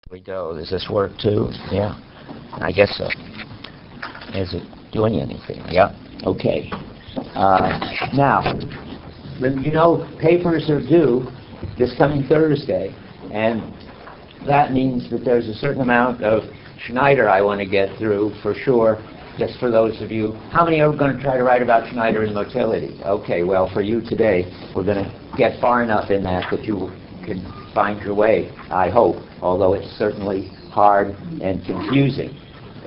We go. Does this work too? Yeah, I guess so. Is it doing anything? Yeah. Okay. Now, you know, papers are due this coming Thursday, and that means that there's a certain amount of Schneider I want to get through for sure. Just for those of you, how many are going to try to write about Schneider and motility? Okay, well, for you today, we're going to get far enough in that you can find your way, I hope, although it's certainly hard and confusing.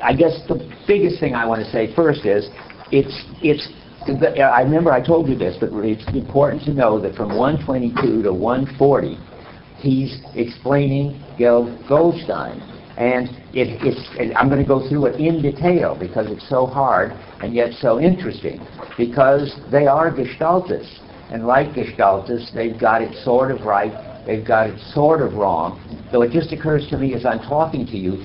I guess the biggest thing I want to say first is, I remember I told you this, but it's important to know that from 122 to 140, he's explaining Goldstein. And I'm going to go through it in detail because it's so hard and yet so interesting, because they are Gestaltists. And like Gestaltists, they've got it sort of right, they've got it sort of wrong. Though it just occurs to me as I'm talking to you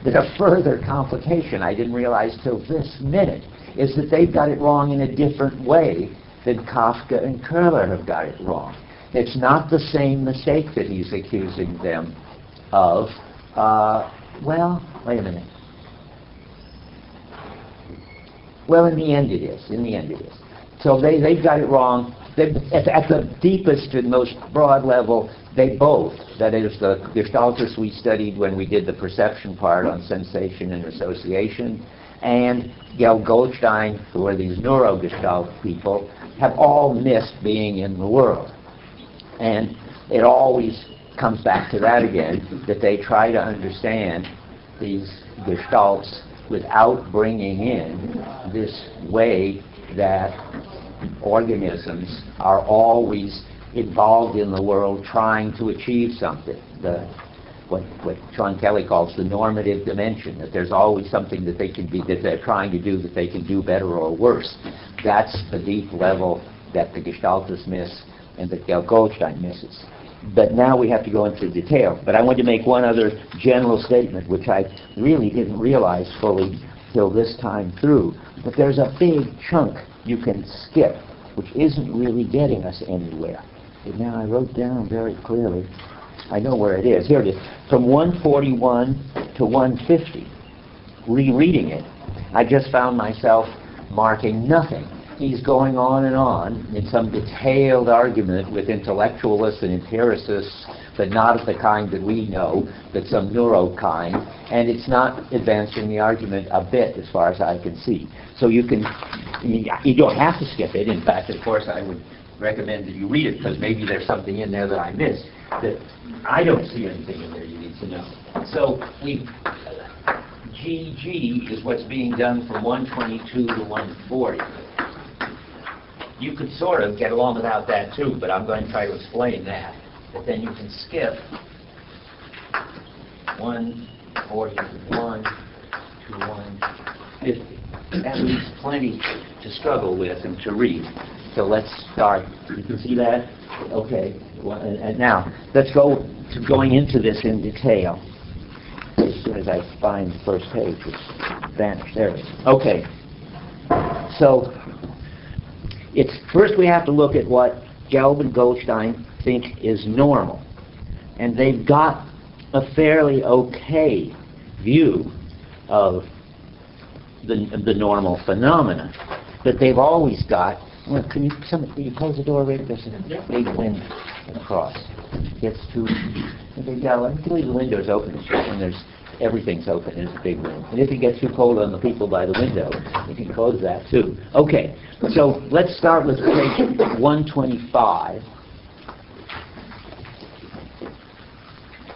that a further complication I didn't realize till this minute is that they've got it wrong in a different way than Kafka and Köhler have got it wrong. It's not the same mistake that he's accusing them of. Well, wait a minute. Well, in the end it is. In the end it is. So they've got it wrong. At the deepest and most broad level, they both, that is, the Gestaltists we studied when we did the perception part on sensation and association, and Goldstein, who are these neurogestalt people, have all missed being in the world. And it always comes back to that again, that they try to understand these gestalts without bringing in this way that organisms are always involved in the world trying to achieve something. What Sean Kelly calls the normative dimension, that there's always something that they can be, that they're trying to do, that they can do better or worse. That's the deep level that the Gestaltists miss and that Goldstein misses. But now we have to go into detail. But I want to make one other general statement, which I really didn't realize fully till this time through. But there's a big chunk you can skip, which isn't really getting us anywhere. And now I wrote down very clearly. I know where it is. Here it is. From 141 to 150, rereading it, I just found myself marking nothing. He's going on and on in some detailed argument with intellectualists and empiricists, but not of the kind that we know, but some neuro kind, and it's not advancing the argument a bit as far as I can see. So you don't have to skip it. In fact, of course, I would recommend that you read it, because maybe there's something in there that I missed, that I don't see anything in there you need to know. So GG is what's being done from 122 to 140. You could sort of get along without that too, but I'm going to try to explain that. But then you can skip 141 to 150. That leaves plenty to struggle with and to read. So let's start. You can see that? Okay. And now, let's go to going into this in detail. As soon as I find the first page, it's vanished. There it is. Okay. So, first we have to look at what Gelb and Goldstein think is normal. And they've got a fairly okay view of the normal phenomena. But they've always got, well, can you close the door, Rick? There's a big wind across. Gets too, leave the windows open when everything's open and it's a big wind. And if it gets too cold on the people by the window, you can close that too. Okay, so let's start with page 125.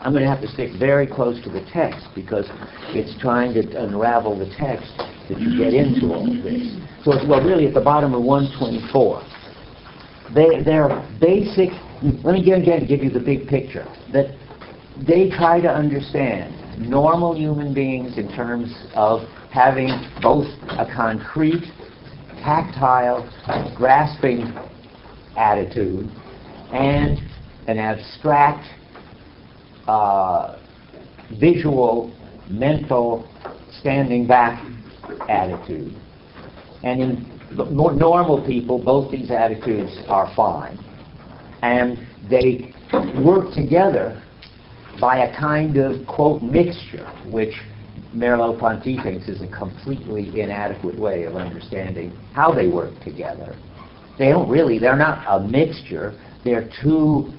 I'm going to have to stick very close to the text because it's trying to unravel the text that you get into all of this. So it's, well, really at the bottom of 124. They're basic, let me again give you the big picture, that they try to understand normal human beings in terms of having both a concrete, tactile, grasping attitude and an abstract, visual, mental, standing back attitude. And in normal people, both these attitudes are fine. And they work together by a kind of, quote, mixture, which Merleau-Ponty thinks is a completely inadequate way of understanding how they work together. They're not a mixture, they're two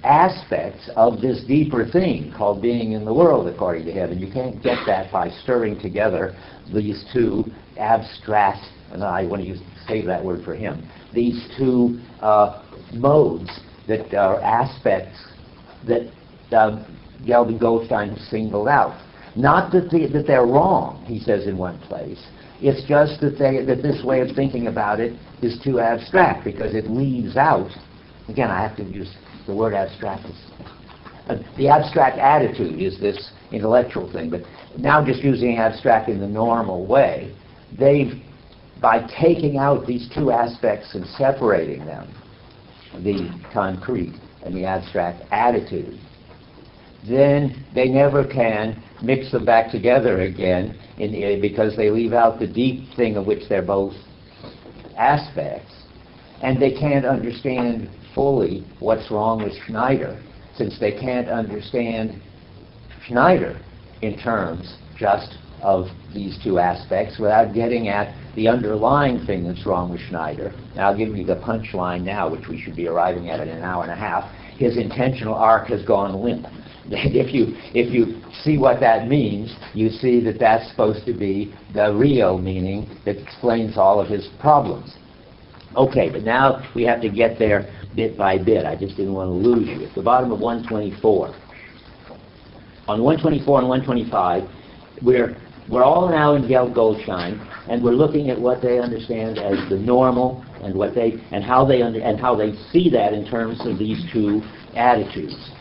aspects of this deeper thing called being in the world according to him. And you can't get that by stirring together these two abstract, and I want to save that word for him, these two modes that are aspects that Gelb Goldstein singled out. Not that they're wrong, he says in one place. It's just that this way of thinking about it is too abstract because it leaves out, again, I have to use the word abstract. The abstract attitude is this intellectual thing, but now just using abstract in the normal way, by taking out these two aspects and separating them, the concrete and the abstract attitude, then they never can mix them back together again because they leave out the deep thing of which they're both aspects, and they can't understand fully what's wrong with Schneider, since they can't understand Schneider in terms just of these two aspects without getting at the underlying thing that's wrong with Schneider. And I'll give you the punchline now, which we should be arriving at in an hour and a half. His intentional arc has gone limp. If you see what that means, you see that that's supposed to be the real meaning that explains all of his problems. Okay, but now we have to get there bit by bit. I just didn't want to lose you. At the bottom of 124. On 124 and 125, we're all now in Gelb Goldstein, and we're looking at what they understand as the normal and how they see that in terms of these two attitudes.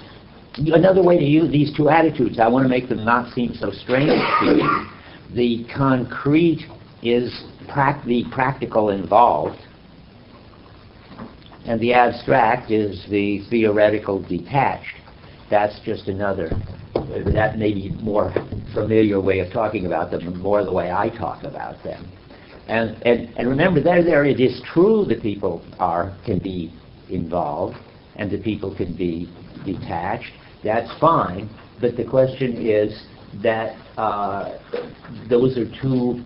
Another way to use these two attitudes, I want to make them not seem so strange to you. The concrete is the practical involved, and the abstract is the theoretical detached. That's just another, that may be more familiar way of talking about them, more the way I talk about them. And remember, there it is true that people can be involved and that people can be detached. That's fine, but the question is that those are two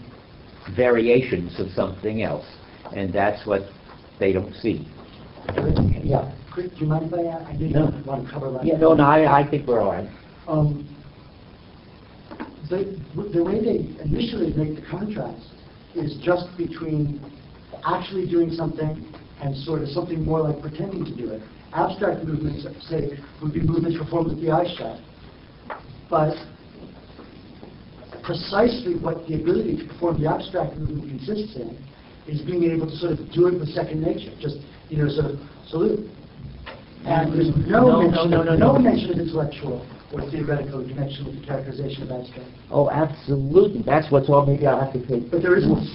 variations of something else, and that's what they don't see. Yeah. Chris, do you mind if I didn't want to cover that? Yeah, no, I think we're all right. The way they initially make the contrast is just between actually doing something and sort of something more like pretending to do it. Abstract movements, say, would be movements performed with the eye shut. But precisely what the ability to perform the abstract movement consists in is being able to sort of do it with second nature, just, sort of salute. And there's no mention of intellectual or theoretical connection with the characterization of abstract. Oh, absolutely. That's what's all. Maybe I'll have to take. But there isn't a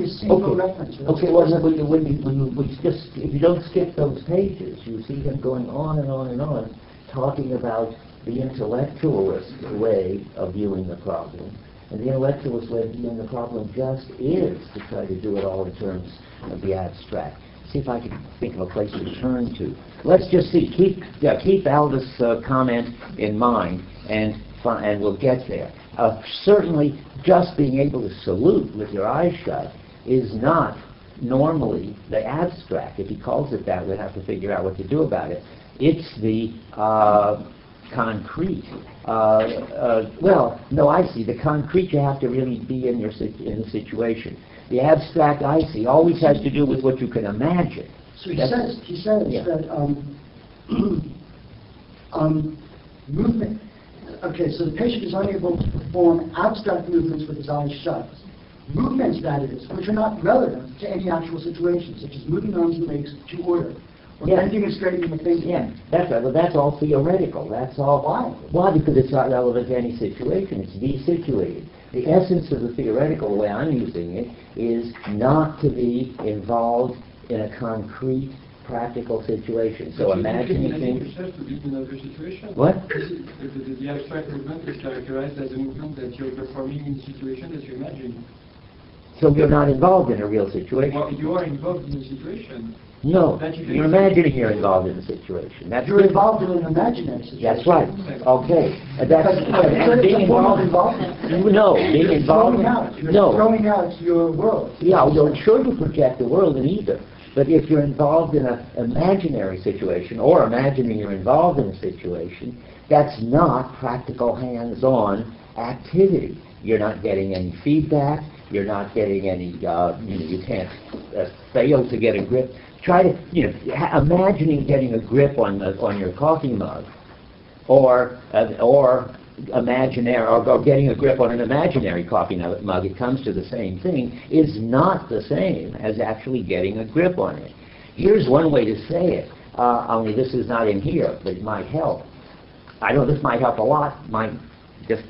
single reference. Okay. Well, if you don't skip those pages, you see him going on and on and on, talking about the intellectualist way of viewing the problem. And the intellectualist way of viewing the problem just is to try to do it all in terms of the abstract. See if I can think of a place to turn to. Let's just see. Keep Aldous' comment in mind, and we'll get there. Certainly, just being able to salute with your eyes shut is not normally the abstract. If he calls it that, we'll have to figure out what to do about it. It's the concrete. Well, no, I see. The concrete, you have to really be in the situation. The abstract, I see, always has to do with what you can imagine. So he says yeah. That movement. Okay, so the patient is unable to perform abstract movements with his eyes shut. Movements, that is, which are not relevant to any actual situation, such as moving arms and legs to order, or bending and straightening the face. Yeah, that's right. But that's all theoretical. That's all. Why? Why? Because it's not relevant to any situation. It's desituated. The essence of the theoretical, the way I'm using it, is not to be involved in a concrete, practical situation. So imagining things. What? The abstract movement is characterized as a movement that you're performing in a situation that you imagine. So you're not involved in a real situation. Well, you are involved in a situation. No, That you you're do. imagining you're involved in a situation. That's You're different. involved in an imaginary situation. That's right. Okay. Because And being it's a form of involved. involvement. No, being You're involved. throwing out. You're No. throwing out your world. Yeah, you're sure to project the world in either. But if you're involved in an imaginary situation, or imagining you're involved in a situation, that's not practical hands-on activity. You're not getting any feedback. You're not getting any, you can't fail to get a grip. Try to, imagining getting a grip on your coffee mug, or imaginary, or getting a grip on an imaginary coffee mug, it comes to the same thing, is not the same as actually getting a grip on it. Here's one way to say it, only this is not in here, but it might help. I know this might help a lot, might just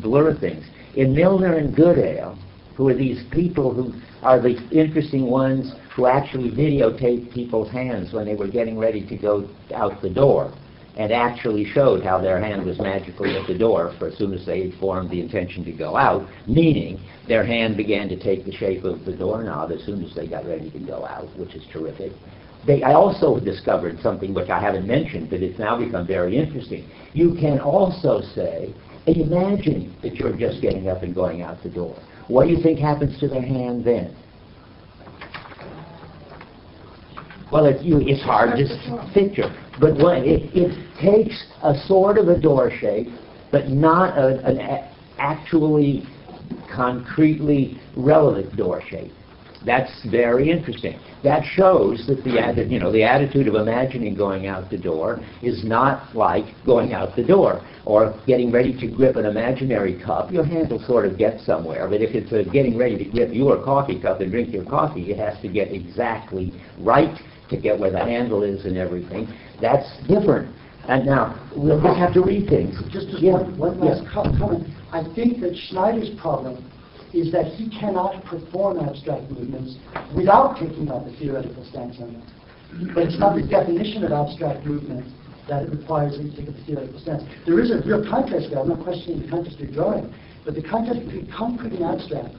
blur things. In Milner and Goodale, who are these people who are the interesting ones who actually videotaped people's hands when they were getting ready to go out the door, and actually showed how their hand was magically at the door for as soon as they formed the intention to go out, meaning their hand began to take the shape of the doorknob as soon as they got ready to go out, which is terrific. I also discovered something which I haven't mentioned, but it's now become very interesting. You can also say, imagine that you're just getting up and going out the door. What do you think happens to their hand then? Well, it's hard to picture, but it takes a sort of a door shape, but not an actually concretely relevant door shape. That's very interesting. That shows that the attitude of imagining going out the door is not like going out the door or getting ready to grip an imaginary cup. Your hand will sort of get somewhere, but if it's getting ready to grip your coffee cup and drink your coffee, it has to get exactly right to get where the handle is and everything. That's different. And now, we'll just have to read things. Just one last comment. I think that Schneider's problem is that he cannot perform abstract movements without taking up a theoretical stance on them. But it's not the definition of abstract movement that it requires that you take up a theoretical stance. There is a real contrast there. I'm not questioning the contrast you're drawing. But the contrast between concrete and abstract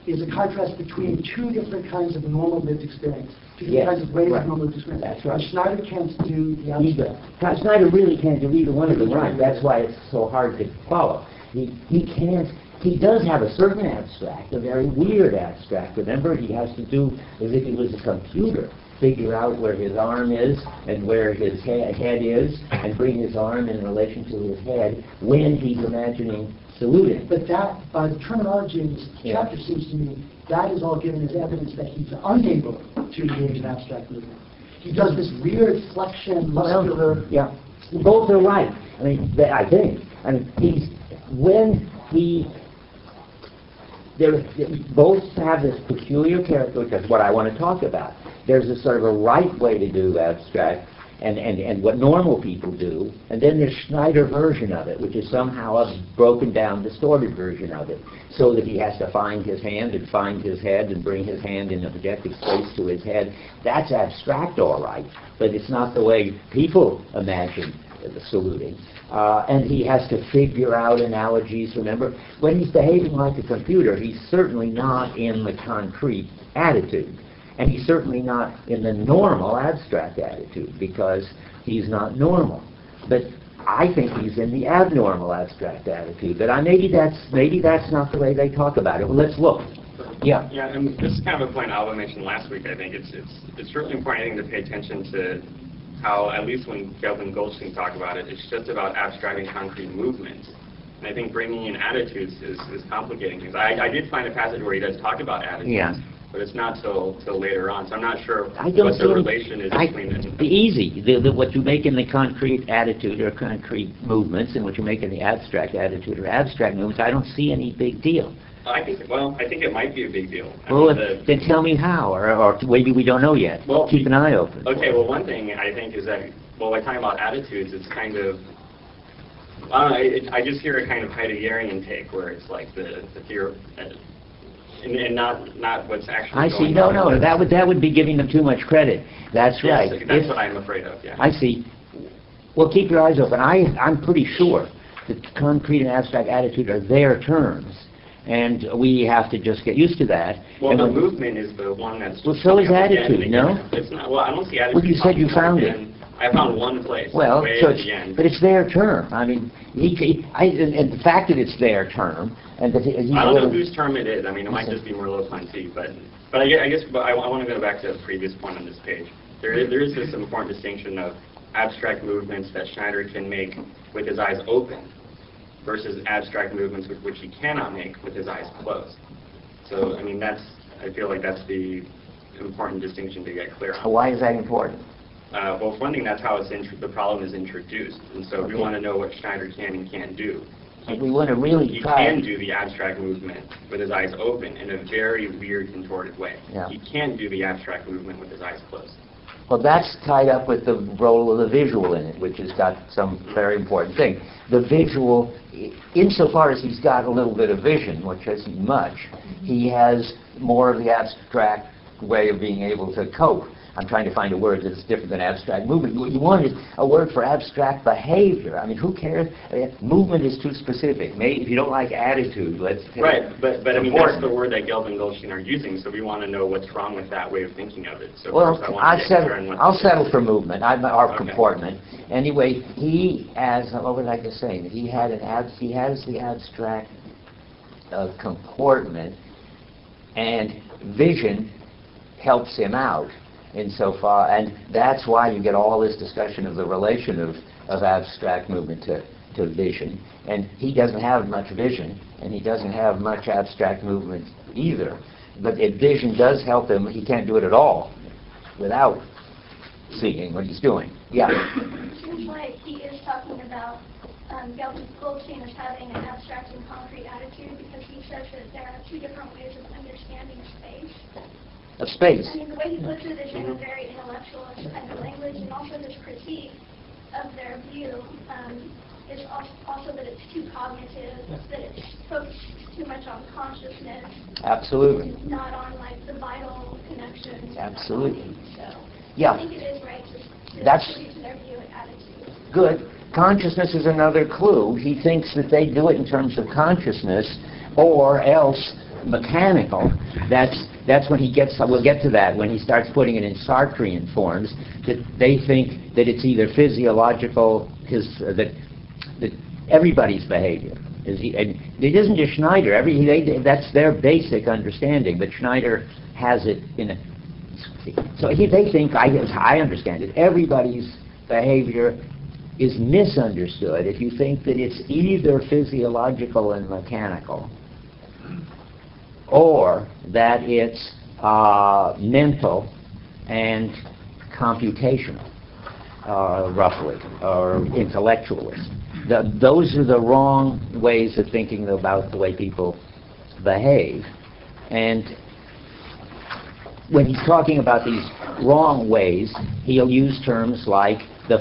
is a contrast between two different kinds of normal lived experience. Two different kinds of ways of normal lived experience. That's right. And Schneider can't do the abstract. Schneider really can't do either one of them right. That's why it's so hard to follow. He can't. He does have a certain abstract, a very weird abstract. Remember, he has to do as if he was a computer, figure out where his arm is and where his head is, and bring his arm in relation to his head when he's imagining saluting. But that, by the terminology in this chapter, seems to me, that is all given as evidence that he's unable to engage in abstract movement. He does this weird flexion, muscular... Well, yeah, both are right. I mean, I think. I mean, both have this peculiar character, which is what I want to talk about. There's a sort of a right way to do abstract, and what normal people do, and then there's Schneider version of it, which is somehow a broken down, distorted version of it, so that he has to find his hand and find his head and bring his hand in objective space to his head. That's abstract, all right, but it's not the way people imagine the saluting. And he has to figure out analogies. Remember, when he's behaving like a computer, he's certainly not in the concrete attitude. And he's certainly not in the normal abstract attitude, because he's not normal. But I think he's in the abnormal abstract attitude. But maybe that's not the way they talk about it. Well, let's look. Yeah. Yeah, and this is kind of a point Alba mentioned last week. I think it's really important, I think, to pay attention to how, at least when Gelb and Goldstein talk about it, it's just about abstract and concrete movement. And I think bringing in attitudes is complicating things. I did find a passage where he does talk about attitudes, yeah, but it's not till later on. So I'm not sure what the relation is between them. The easy, what you make in the concrete attitude or concrete movements, and what you make in the abstract attitude or abstract movements, I don't see any big deal. I think it might be a big deal. Well, then tell me how, or maybe we don't know yet. Well, keep an eye open. Okay, well, one thing I think is that, well, by talking about attitudes, it's kind of, I just hear a kind of Heideggerian take where it's like the fear, and not what's actually I going see. on. No, that would be giving them too much credit. That's yes, right. That's what I'm afraid of, yeah. I see. Well, keep your eyes open. I'm pretty sure that concrete and abstract attitude are their terms. And we have to just get used to that. Well, and the movement is the one that's... Well, so is attitude, no? It's not, well, I don't see attitude. Well, you said you found it. I found one place, well, way so at the end. but it's their term. I mean, and the fact that it's their term, and that I don't know whose term it is. I mean, it might just be Merleau Ponty, but I guess I want to go back to the previous point on this page. There is this important distinction of abstract movements that Schneider can make with his eyes open versus abstract movements which he cannot make with his eyes closed. So, I mean, I feel like that's the important distinction to get clear on. Why is that important? Well, for one thing, that's how the problem is introduced. And so we want to know what Schneider can and can't do. We want to really try. He can do the abstract movement with his eyes open in a very weird, contorted way. Yeah. He can't do the abstract movement with his eyes closed. Well, that's tied up with the role of the visual in it, which has got some very important thing. The visual, insofar as he's got a little bit of vision, which isn't much, he has more of the abstract way of being able to cope. I'm trying to find a word that's different than abstract movement. What you want is a word for abstract behavior. I mean, who cares? Movement is too specific. Maybe if you don't like attitude, let's take right, but I mean, that's the word that Gelb and Goldstein are using, so we want to know what's wrong with that way of thinking of it. So well, first I want to get clear on what I'll settle for movement, or okay. comportment. Anyway, he has, what was I just saying? He has the abstract comportment, and vision helps him out insofar, and that's why you get all this discussion of the relation of abstract movement to vision. And he doesn't have much vision, and he doesn't have much abstract movement either. But if vision does help him, he can't do it at all without seeing what he's doing. Yeah? It seems like he is talking about Goldstein as having an abstract and concrete attitude, because he says that there are two different ways of understanding space. Of space. I mean, the way he puts it is in a very intellectual kind of language, and also his critique of their view is also that it's too cognitive, that it's focused too much on consciousness. Absolutely. Not on, like, the vital connections. Absolutely. So, yeah. I think it is right to That's to their view and attitude. good. Consciousness is another clue. He thinks that they do it in terms of consciousness, or else mechanical. That's when he gets, we'll get to that, when he starts putting it in Sartrean forms, that they think that it's either physiological, that everybody's behavior is, and it isn't just Schneider, that's their basic understanding, but Schneider has it in a, so they think, I understand it, everybody's behavior is misunderstood if you think that it's either physiological and mechanical, or that it's mental and computational, roughly, or intellectualist. Those are the wrong ways of thinking about the way people behave. And when he's talking about these wrong ways, he'll use terms like the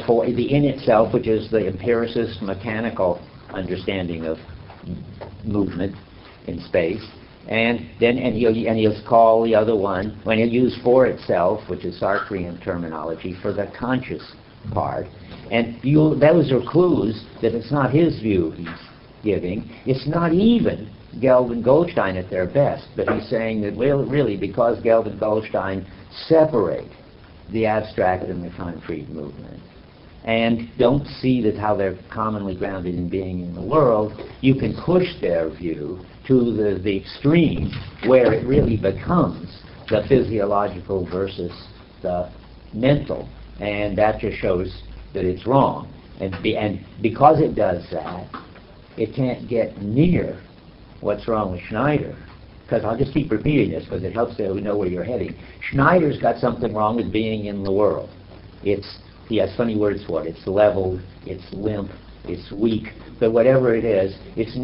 in itself, which is the empiricist mechanical understanding of movement in space. And then he'll call the other one, when he'll use for itself, which is Sartrean terminology, for the conscious part. And those are clues that it's not his view he's giving. It's not even Gelb and Goldstein at their best, but he's saying that really because Gelb and Goldstein separate the abstract and the concrete movement, and don't see that how they're commonly grounded in being in the world, you can push their view to the extreme where it really becomes the physiological versus the mental, and that just shows that it's wrong. And because it does that, it can't get near what's wrong with Schneider. Because I'll just keep repeating this because it helps to know where you're heading. Schneider's got something wrong with being in the world. He has funny words for it. It's leveled, it's limp, it's weak, but whatever it is, it's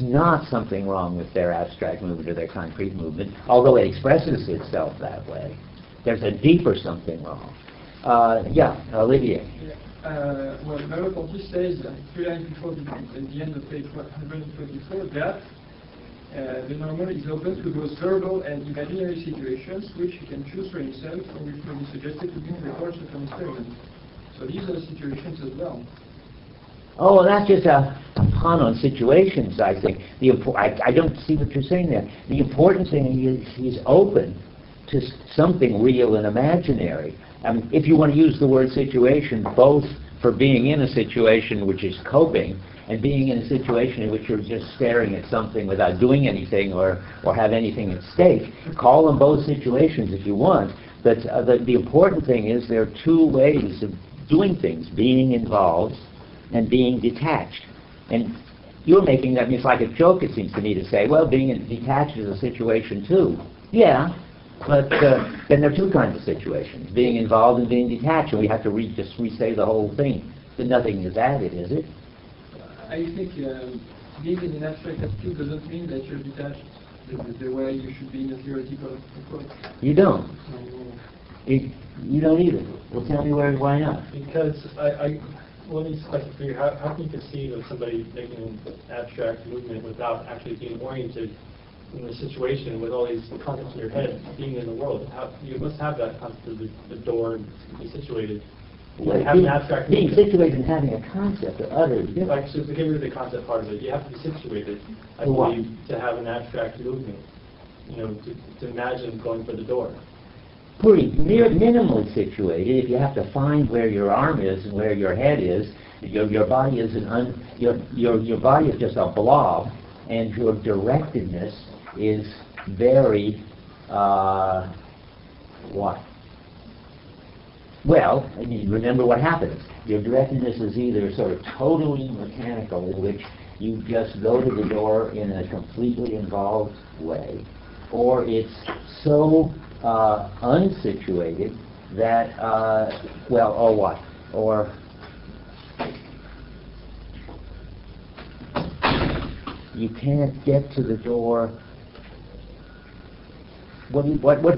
not something wrong with their abstract movement or their concrete movement, although it expresses itself that way. There's a deeper something wrong. Yeah, Olivier. Well, Merleau Ponty says, 3 lines before at the end of page 124, that the normal is open to those verbal and imaginary situations which he can choose for himself or which may be suggested to him in the course of an experiment. So these are situations as well. Oh, that's just a ton on situations, I think. I don't see what you're saying there. The important thing is he's open to something real and imaginary. I mean, if you want to use the word situation, both for being in a situation which is coping and being in a situation in which you're just staring at something without doing anything or have anything at stake, call them both situations if you want. But the important thing is there are two ways of doing things, being involved and being detached. And you're making that, I mean, it's like a joke, it seems to me, to say, well, being detached is a situation too. Yeah, but then there are two kinds of situations, being involved and being detached, and we have to just re-say the whole thing. But nothing is added, is it? I think being in an abstract attitude doesn't mean that you're detached the way you should be in a theoretical approach. You don't. You don't either. Well, tell me why not. Because let me question for you. How can you conceive of somebody making an abstract movement without actually being oriented in the situation with all these concepts in your head, being in the world? You must have that concept of the door and be situated. Well, have an abstract being movement. situated and having a concept are utterly different. Like, so to get rid of the concept part of it, you have to be situated, I believe, to have an abstract movement. You know, to imagine going for the door. Pretty minimally situated. If you have to find where your arm is and where your head is, your body is your body is just a blob, and your directedness is very what? Well, I mean, remember what happens. Your directedness is either sort of totally mechanical, in which you just go to the door in a completely involved way, or it's so unsituated that, well, or what? Or you can't get to the door. What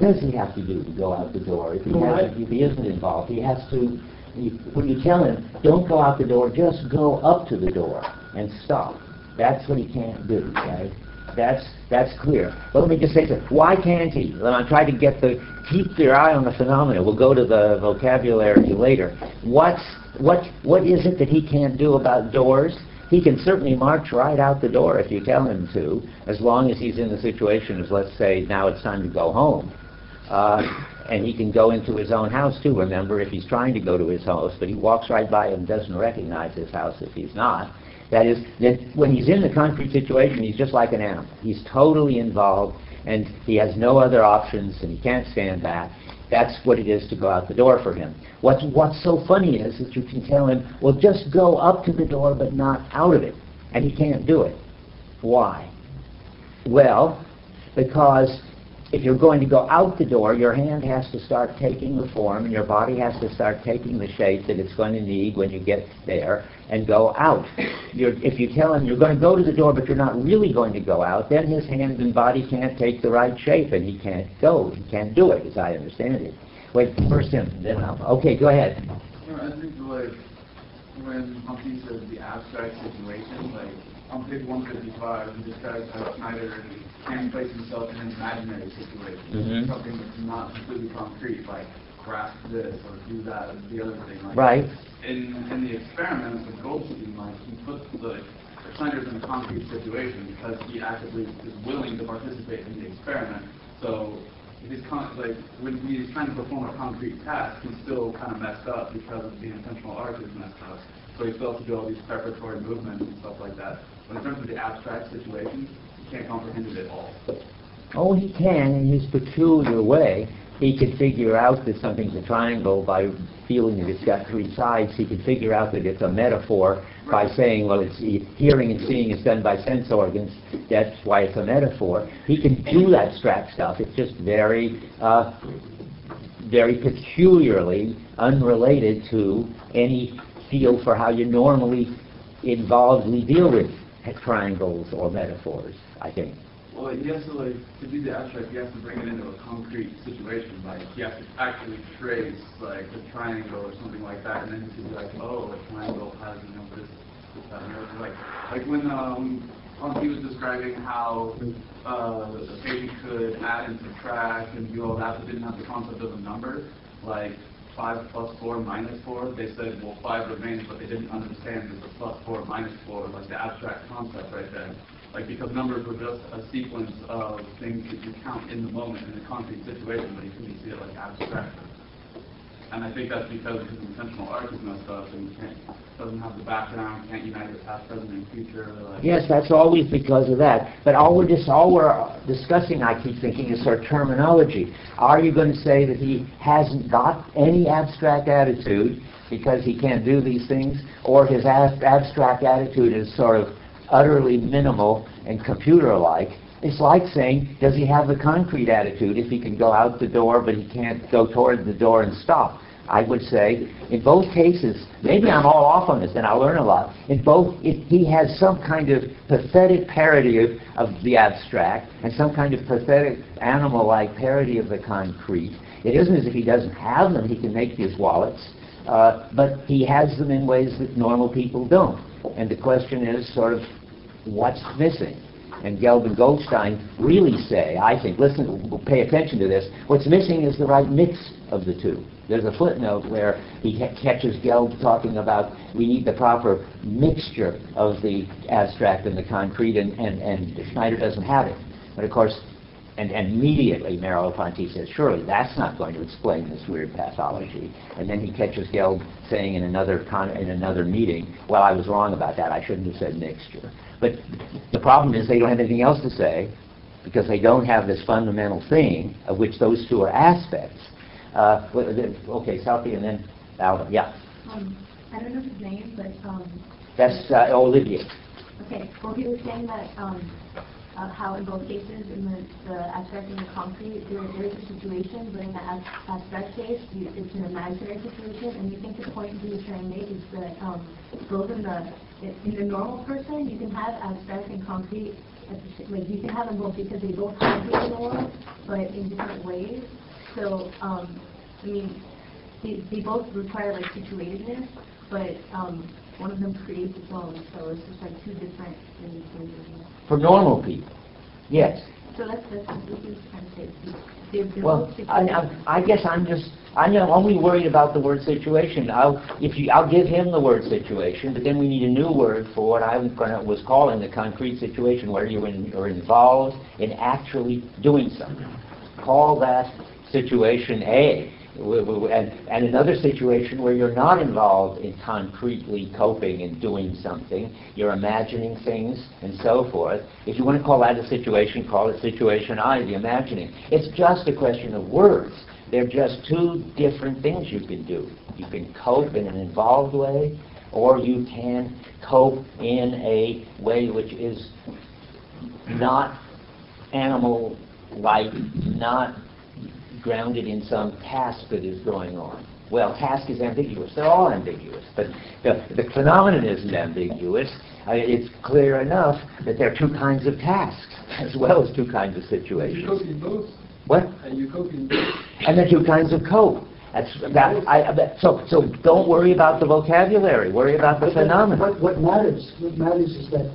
does he have to do to go out the door? If he isn't involved, he has to. When you tell him, don't go out the door, just go up to the door and stop. That's what he can't do, right? That's clear. But let me just say this. Why can't he? Then I try to keep your eye on the phenomena. We'll go to the vocabulary later. What is it that he can't do about doors? He can certainly march right out the door if you tell him to, as long as he's in the situation as, let's say, now it's time to go home. And he can go into his own house too, remember, if he's trying to go to his house, but he walks right by and doesn't recognize his house if he's not. That is, that when he's in the concrete situation, he's just like an animal. He's totally involved, and he has no other options, and he can't stand back. That's what it is to go out the door for him. What's so funny is that you can tell him, well, just go up to the door, but not out of it. And he can't do it. Why? Well, because if you're going to go out the door, your hand has to start taking the form, and your body has to start taking the shape that it's going to need when you get there and go out. If you tell him you're going to go to the door, but you're not really going to go out, then his hands and body can't take the right shape, and he can't go. He can't do it, as I understand it. Wait, first him, then I'll. Okay, go ahead. I think, like, when Ponty says the abstract situation, like, on page 155, he describes how Schneider can place himself in an imaginary situation, something that's not completely concrete, like grasp this or do that or the other thing. Like, right. In the experiments with Goldstein, like, he puts Schneider's in a concrete situation because he actively is willing to participate in the experiment. So if he's like, when he's trying to perform a concrete task, he's still kind of messed up because of the intentional arc is messed up. So he still has to do all these preparatory movements and stuff like that. But in terms of the abstract situations, he can't comprehend it at all. Oh, he can in his peculiar way. He could figure out that something's a triangle by feeling that it's got three sides. He could figure out that it's a metaphor by saying, well, it's hearing and seeing is done by sense organs. That's why it's a metaphor. He can do that abstract stuff. It's just very peculiarly unrelated to any feel for how you normally involvedly deal with triangles or metaphors, I think. Well, he has to, like, to do the abstract, he has to bring it into a concrete situation. Like, he has to actually trace, like, a triangle or something like that, and then he can be like, oh, a triangle has, you know, this, that, and the other. Like when Ponty was describing how the patient could add and subtract and do all that, but didn't have the concept of a number. Like, 5 plus 4 minus 4, they said, well, 5 remains, but they didn't understand that the plus 4 minus 4, like the abstract concept right there. Like, because numbers were just a sequence of things that you count in the moment in a concrete situation, but you couldn't see it like abstract. And I think that's because his intentional arc is messed up and doesn't have the background, can't unite the past, present, and future. Like. Yes, that's always because of that. But all we're discussing, I keep thinking, is sort of terminology. Are you going to say that he hasn't got any abstract attitude because he can't do these things, or his abstract attitude is sort of utterly minimal and computer-like? It's like saying, does he have the concrete attitude if he can go out the door but he can't go toward the door and stop? I would say, in both cases, maybe I'm all off on this and I'll learn a lot. In both, he has some kind of pathetic parody of the abstract and some kind of pathetic animal-like parody of the concrete. It isn't as if he doesn't have them. He can make his wallets, but he has them in ways that normal people don't. And the question is sort of, what's missing? And Gelb and Goldstein really say, I think, listen, pay attention to this, what's missing is the right mix of the two. There's a footnote where he catches Gelb talking about we need the proper mixture of the abstract and the concrete, and Schneider doesn't have it. But of course, and immediately Merleau-Ponty says, surely that's not going to explain this weird pathology. And then he catches Gelb saying in another meeting, well, I was wrong about that, I shouldn't have said mixture. But the problem is they don't have anything else to say because they don't have this fundamental thing of which those two are aspects. Okay, Southie and then Alvin. Yeah. I don't know his name, but... That's Olivier. Okay, well, he was saying that how in both cases, in the abstract and the concrete, there is a situation, but in the abstract case, it's an imaginary situation, and you think the point he was trying to make is that both in the normal person, you can have abstract and concrete, like you can have them both because they both concrete in the world, but in different ways. So, I mean, they both require like situatedness, but one of them creates its own, so it's just like two different things. For normal people, yes. So that's what he was trying to say. They're Well, both situated. I guess I'm only worried about the word situation. I'll give him the word situation, but then we need a new word for what I was calling the concrete situation, where you're involved in actually doing something. Call that situation A. And another situation where you're not involved in concretely coping and doing something, you're imagining things and so forth. If you want to call that a situation, call it situation I, the imagining. It's just a question of words. They're just two different things you can do. You can cope in an involved way, or you can cope in a way which is not animal-like, not grounded in some task that is going on. Well, task is ambiguous. They're all ambiguous. But the phenomenon isn't ambiguous. It's clear enough that there are two kinds of tasks as well as two kinds of situations. You cope in both. What? And you cope in both. And there are two kinds of cope. So don't worry about the vocabulary. Worry about the phenomenon. What matters is that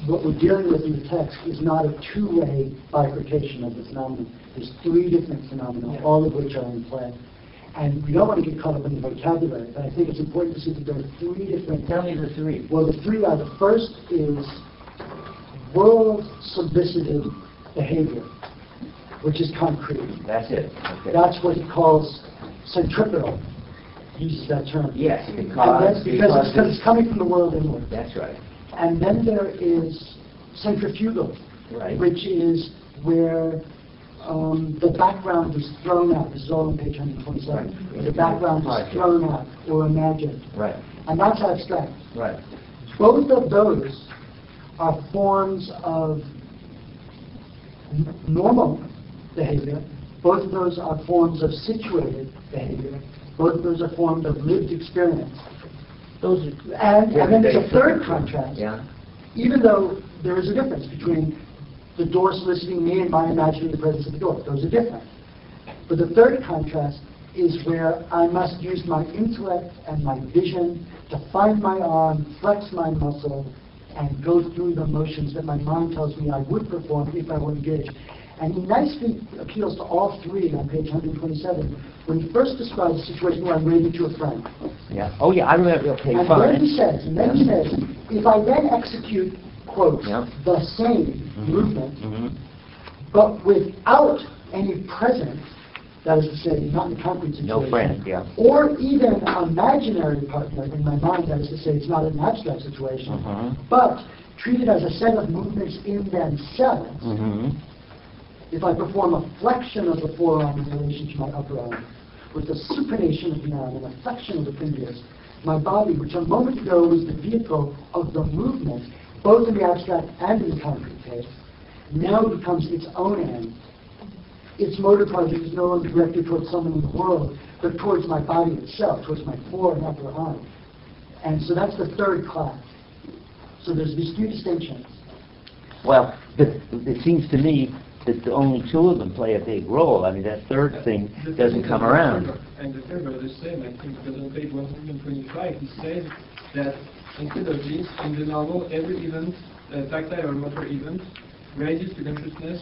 what we're dealing with in the text is not a two-way bifurcation of the phenomenon. There's three different phenomena, all of which are in play. And we don't want to get caught up in the vocabulary, but I think it's important to see that there are three different... Tell me the three. Well, the three are, the first is world-solicited behavior, which is concrete. That's it. Okay. That's what he calls centripetal. He uses that term. Yes, because it's coming from the world inward. That's right. And then there is centrifugal, Right. which is where the background is thrown out. This is all on page 127. Right. The background is thrown out or imagined. Right. And that's abstract. Right. Both of those are forms of normal behavior. Both of those are forms of situated behavior. Both of those are forms of lived experience. And then there's a third contrast. Yeah. Even though there is a difference between the door soliciting me and my imagining the presence of the door. Those are different. But the third contrast is where I must use my intellect and my vision to find my arm, flex my muscle, and go through the motions that my mind tells me I would perform if I were engaged. And he nicely appeals to all three on page 127 when he first describes a situation where I'm waiting to a friend. Yeah. Oh, yeah, I remember. Okay, And fine. then he says, if I then execute, quote, Yeah. the same movement, Mhm. but without any present, that is to say, not in a concrete situation, No friend, yeah. or even an imaginary partner in my mind, that is to say, it's not an abstract situation, Mhm. but treated as a set of movements in themselves, Mhm. if I perform a flexion of the forearm in relation to my upper arm, with a supination of the arm and a flexion of the fingers, my body, which a moment ago was the vehicle of the movement, both in the abstract and in the concrete case, now becomes its own end. Its motor project is no longer directed towards someone in the world, but towards my body itself, towards my fore and upper arm. And so that's the third class. So there's these few distinctions. Well, it seems to me that only two of them play a big role. I mean, that third thing doesn't come around. And the third are the same. I think because on page 125 he says that instead of this, in the novel, every event, tactile or motor event, rises to consciousness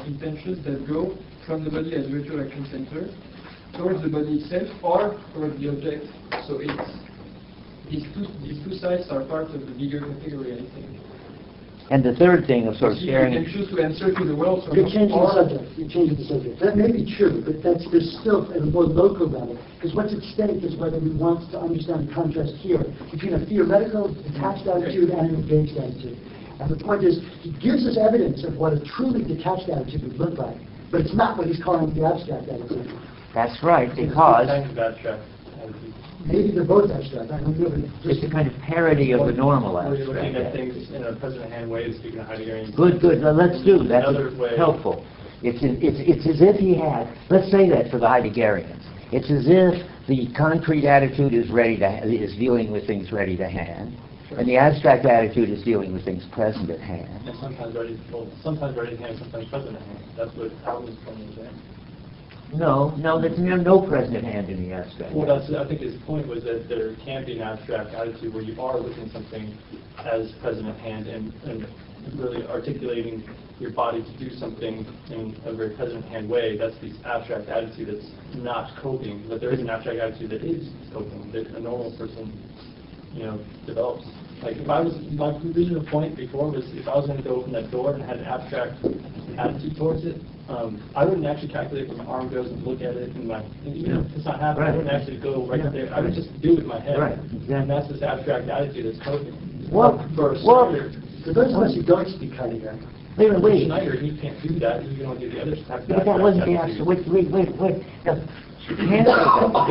intentions that go from the body as virtual action center towards the body itself or towards the object. So it's these two sides are part of the bigger category, I think. And the third thing of sort of You staring. can choose to answer to the world. So You're changing the subject. You're changing the subject. That may be true, but there's still at a more local level. Because what's at stake is whether we want to understand the contrast here between a theoretical, detached attitude and an engaged attitude. And the point is, he gives us evidence of what a truly detached attitude would look like, but it's not what he's calling the abstract attitude. That's right, because Kind of abstract attitude. Maybe they're both abstract. I don't know. But it's a kind of parody of the normal Where you're looking at abstract. things in a present-hand way, speaking of Heideggerian. Good, good. Now, let's do that. Another That's way. helpful. It's as if he had. Let's say that for the Heideggerians. It's as if the concrete attitude is dealing with things ready to hand, and the abstract attitude is dealing with things present at hand. And sometimes ready to hand, sometimes present at hand. That's what Calvin's point is there. No, there's no present at hand in the abstract. Well, I think his point was that there can be an abstract attitude where you are looking at something as present at hand and really articulating your body to do something in a very present at hand way. That's the abstract attitude that's not coping, but there is an abstract attitude that is coping, that a normal person, develops. Like if I was, my original point before was if I was going to go open that door and had an abstract attitude towards it, I wouldn't actually calculate where my arm goes and look at it and even if it's not happening, I wouldn't actually go right there. I would just do it in my head. Right, exactly. And that's this abstract attitude that's coping. Well, for those of us who don't speak Heidegger, wait. Schneider, he can't do that. He can only do the other stuff. But that wasn't the abstract. Wait. If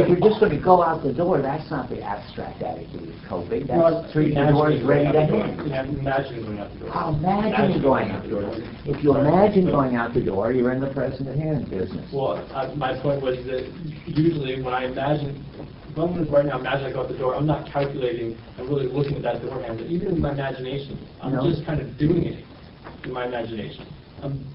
you're just going to go out the door, that's not the abstract attitude of coping. That's treating the door as ready to hand. Imagine going out the door. Imagine going out the door. If you imagine going out the door, you're in the present at hand business. Well, my point was that usually when I imagine, right now, imagine I go out the door, I'm not calculating, I'm really looking at that door handle. Even in my imagination, I'm just kind of doing it in my imagination.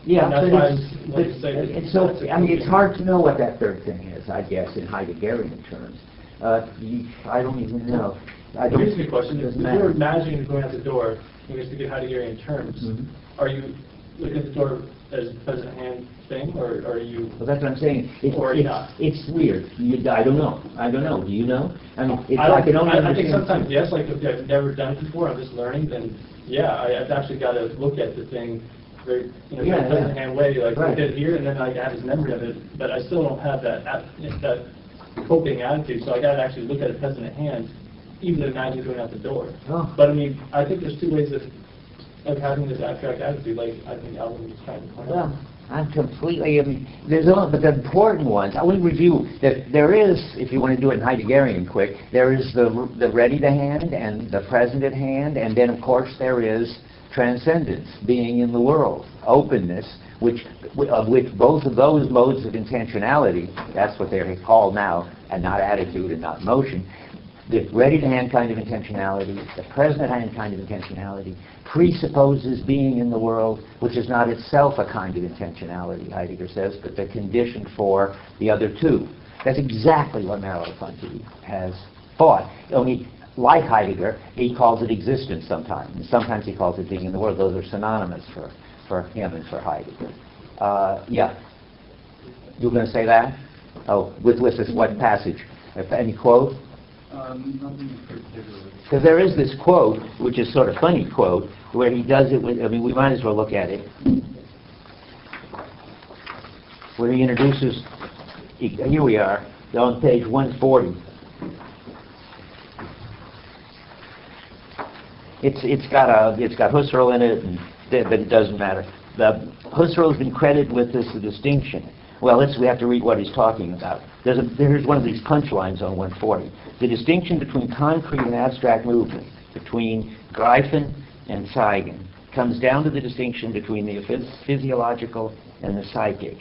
Yeah, that's but why it's so, I mean, it's hard to know what that third thing is, I guess, in Heideggerian terms. I don't even know. Here's the question. If Doesn't you're matter. imagining going out the door, and we speak in Heideggerian terms, are you looking at the door as a present hand thing, or are you... Well, that's what I'm saying. Or not. It's weird. I don't know. Do you know? I mean, it's I can only think understand. sometimes, yes, like if I've never done it before, I'm just learning, then yeah, I've actually got to look at the thing very, present hand way, like Right. look at it here, and then I have this memory of it, but I still don't have that coping attitude, so I got to actually look at it present at hand, even imagine going out the door. Oh. But I mean, I think there's two ways of having this abstract attitude, like I think Alvin was trying to point out. Well, I'm completely, but the important ones, I will review that there is, if you want to do it in Heideggerian quick, there is the ready to hand and the present at hand, and then of course there is transcendence, being in the world, openness, of which both of those modes of intentionality, that's what they're called now, and not attitude and not motion, the ready-to-hand kind of intentionality, the present-at-hand kind of intentionality, presupposes being in the world, which is not itself a kind of intentionality, Heidegger says, but the condition for the other two. That's exactly what Merleau-Ponty has thought. Only like Heidegger, he calls it existence sometimes. And sometimes he calls it being in the world. Those are synonymous for him and for Heidegger. Yeah. You were going to say that? Oh, with this, what passage? Any quote? Nothing particular. Because there is this quote, which is sort of funny quote, where he does it with, I mean, we might as well look at it, where he introduces, here we are, on page 140. It's got Husserl in it, but it doesn't matter. Husserl's been credited with this distinction. Well, we have to read what he's talking about. There's one of these punchlines on 140. The distinction between concrete and abstract movement, between Dreyfus and Zeigen, comes down to the distinction between the physiological and the psychic.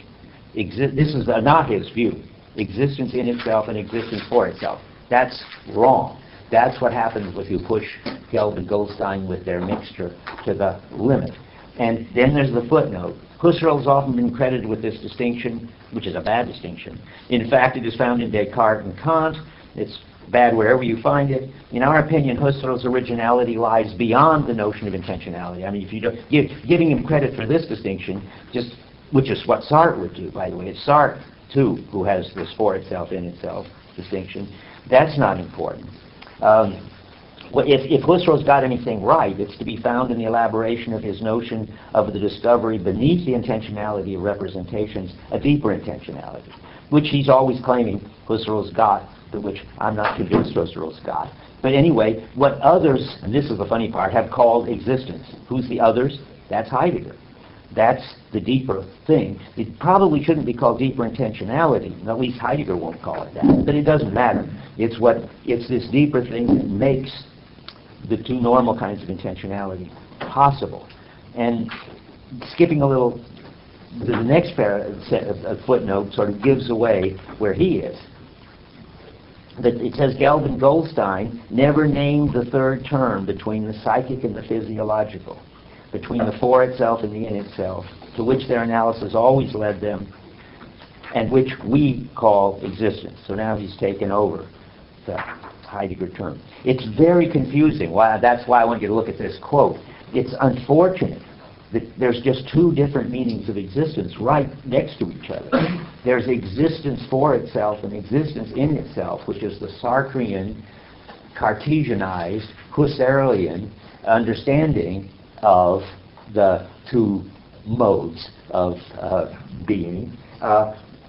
This is not his view. Existence in itself and existence for itself. That's wrong. That's what happens if you push Gelb and Goldstein with their mixture to the limit. And then there's the footnote. Husserl's often been credited with this distinction, which is a bad distinction. In fact, it is found in Descartes and Kant. It's bad wherever you find it. In our opinion, Husserl's originality lies beyond the notion of intentionality. I mean, if you don't, giving him credit for this distinction, which is what Sartre would do, by the way. It's Sartre, too, who has this for itself, in itself distinction. That's not important. If Husserl's got anything right, it's to be found in the elaboration of his notion of the discovery beneath the intentionality of representations, a deeper intentionality, which he's always claiming Husserl's got, but which I'm not convinced Husserl's got. But anyway, what others, and this is the funny part, have called existence. Who's the others? That's Heidegger. That's the deeper thing. It probably shouldn't be called deeper intentionality. At least Heidegger won't call it that. But it doesn't matter. It's this deeper thing that makes the two normal kinds of intentionality possible. And skipping a little, the next footnote sort of gives away where he is. That it says Gelb and Goldstein never named the third term between the psychic and the physiological, between the for itself and the in itself, to which their analysis always led them, and which we call existence. So now he's taken over the Heidegger term. It's very confusing. That's why I want you to look at this quote. It's unfortunate that there's just two different meanings of existence right next to each other. There's existence for itself and existence in itself, which is the Sartrean, Cartesianized, Husserlian understanding of the two modes of being.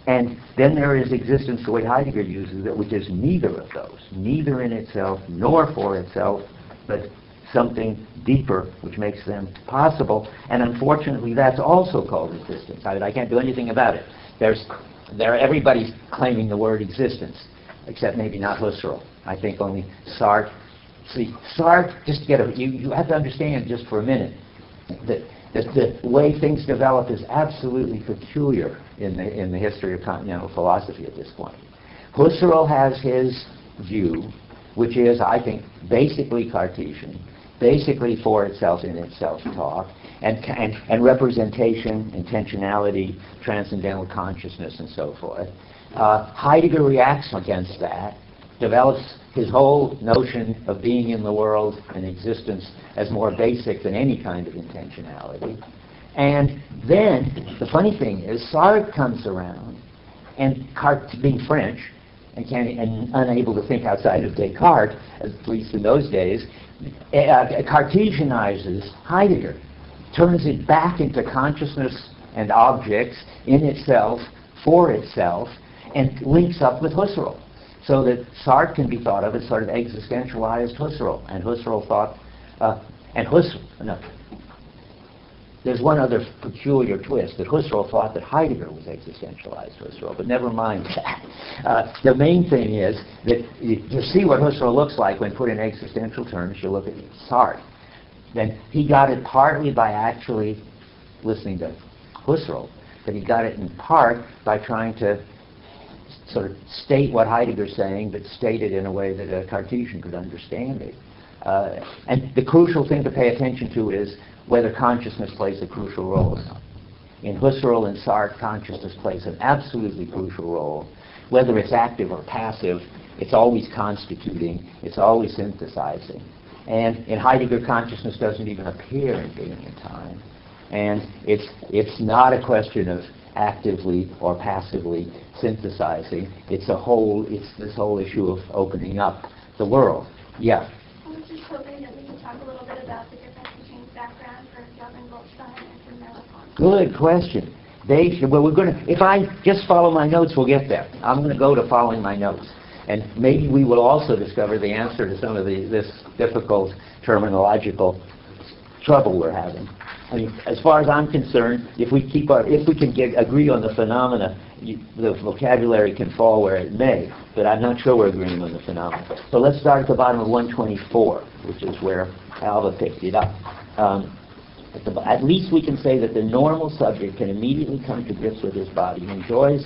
And then there is existence, the way Heidegger uses it, which is neither of those, neither in itself nor for itself, but something deeper which makes them possible. And unfortunately, that's also called existence. I can't do anything about it. Everybody's claiming the word existence, except maybe not Husserl. I think only Sartre. See, Sartre, just to get you have to understand just for a minute that the way things develop is absolutely peculiar in the history of continental philosophy at this point. Husserl has his view, which is, I think, basically Cartesian, basically for itself in itself talk, and representation, intentionality, transcendental consciousness, and so forth. Heidegger reacts against that, develops his whole notion of being in the world and existence as more basic than any kind of intentionality. And then, the funny thing is, Sartre comes around, and being French, and unable to think outside of Descartes, at least in those days, Cartesianizes Heidegger, turns it back into consciousness and objects in itself, for itself, and links up with Husserl. So that Sartre can be thought of as sort of existentialized Husserl. And Husserl thought, there's one other peculiar twist, that Husserl thought that Heidegger was existentialized Husserl, but never mind that. The main thing is that to see what Husserl looks like when put in existential terms, you look at Sartre. Then he got it partly by actually listening to Husserl, but he got it in part by trying to sort of state what Heidegger's saying, but state it in a way that a Cartesian could understand it. And the crucial thing to pay attention to is whether consciousness plays a crucial role or not. In Husserl and Sartre, consciousness plays an absolutely crucial role. Whether it's active or passive, It's always constituting. It's always synthesizing. And in Heidegger, consciousness doesn't even appear in being and time. And it's not a question of actively or passively synthesizing. It's this whole issue of opening up the world. Yeah. I was just hoping that we could talk a little bit about the difference between background for Kelvin Goldstein and for Merleau. Good question. If I just follow my notes, we'll get there. I'm going to go to following my notes. And maybe we will also discover the answer to some of this difficult terminological trouble we're having. I mean, as far as I'm concerned, if we can agree on the phenomena, the vocabulary can fall where it may, but I'm not sure we're agreeing on the phenomena. So let's start at the bottom of 124, which is where Alva picked it up. At least we can say that the normal subject can immediately come to grips with his body. He enjoys,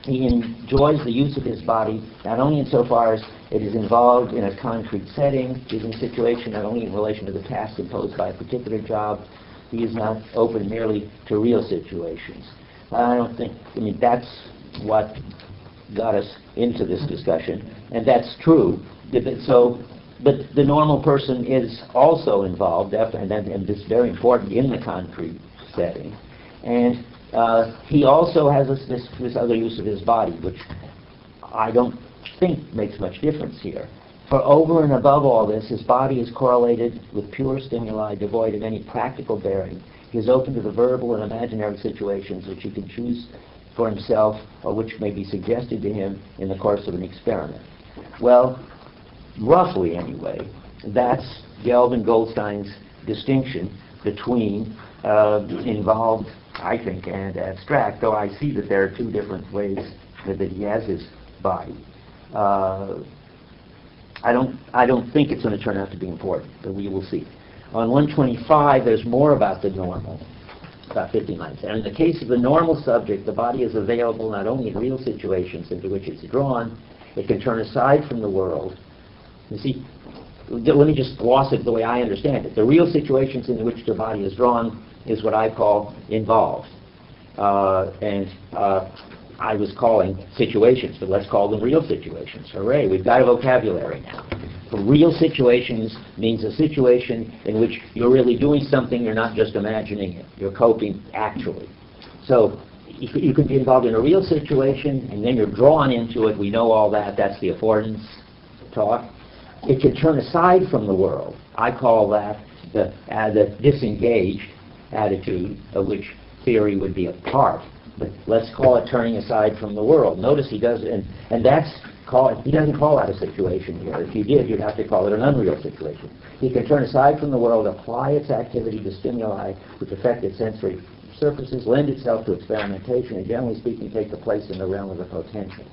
he enjoys the use of his body not only insofar as it is involved in a concrete setting, given situation, not only in relation to the task imposed by a particular job. He is not open merely to real situations. That's what got us into this discussion, and that's true. But the normal person is also involved, and this is very important, in the concrete setting. And he also has this other use of his body, which I don't think makes much difference here. For over and above all this, his body is correlated with pure stimuli devoid of any practical bearing. He is open to the verbal and imaginary situations which he can choose for himself or which may be suggested to him in the course of an experiment. Well, roughly anyway, that's Kelvin Goldstein's distinction between involved, I think, and abstract, though I see that there are two different ways that he has his body. I don't think it's going to turn out to be important, but we will see. On 125, there's more about the normal, about 50 lines. And in the case of the normal subject, the body is available not only in real situations into which it's drawn, it can turn aside from the world. You see, let me just gloss it the way I understand it. The real situations in which the body is drawn is what I call involved. I was calling situations, but let's call them real situations. Hooray, we've got a vocabulary now. Real situations means a situation in which you're really doing something, you're not just imagining it. You're coping actually. So you can be involved in a real situation, and then you're drawn into it. We know all that. That's the affordance talk. It can turn aside from the world. I call that the disengaged attitude, of which theory would be a part. But let's call it turning aside from the world. Notice he does, and that's called. He doesn't call that a situation here. If you did, you'd have to call it an unreal situation. He can turn aside from the world, apply its activity to stimuli which affect its sensory surfaces, lend itself to experimentation, and generally speaking, take the place in the realm of the potential.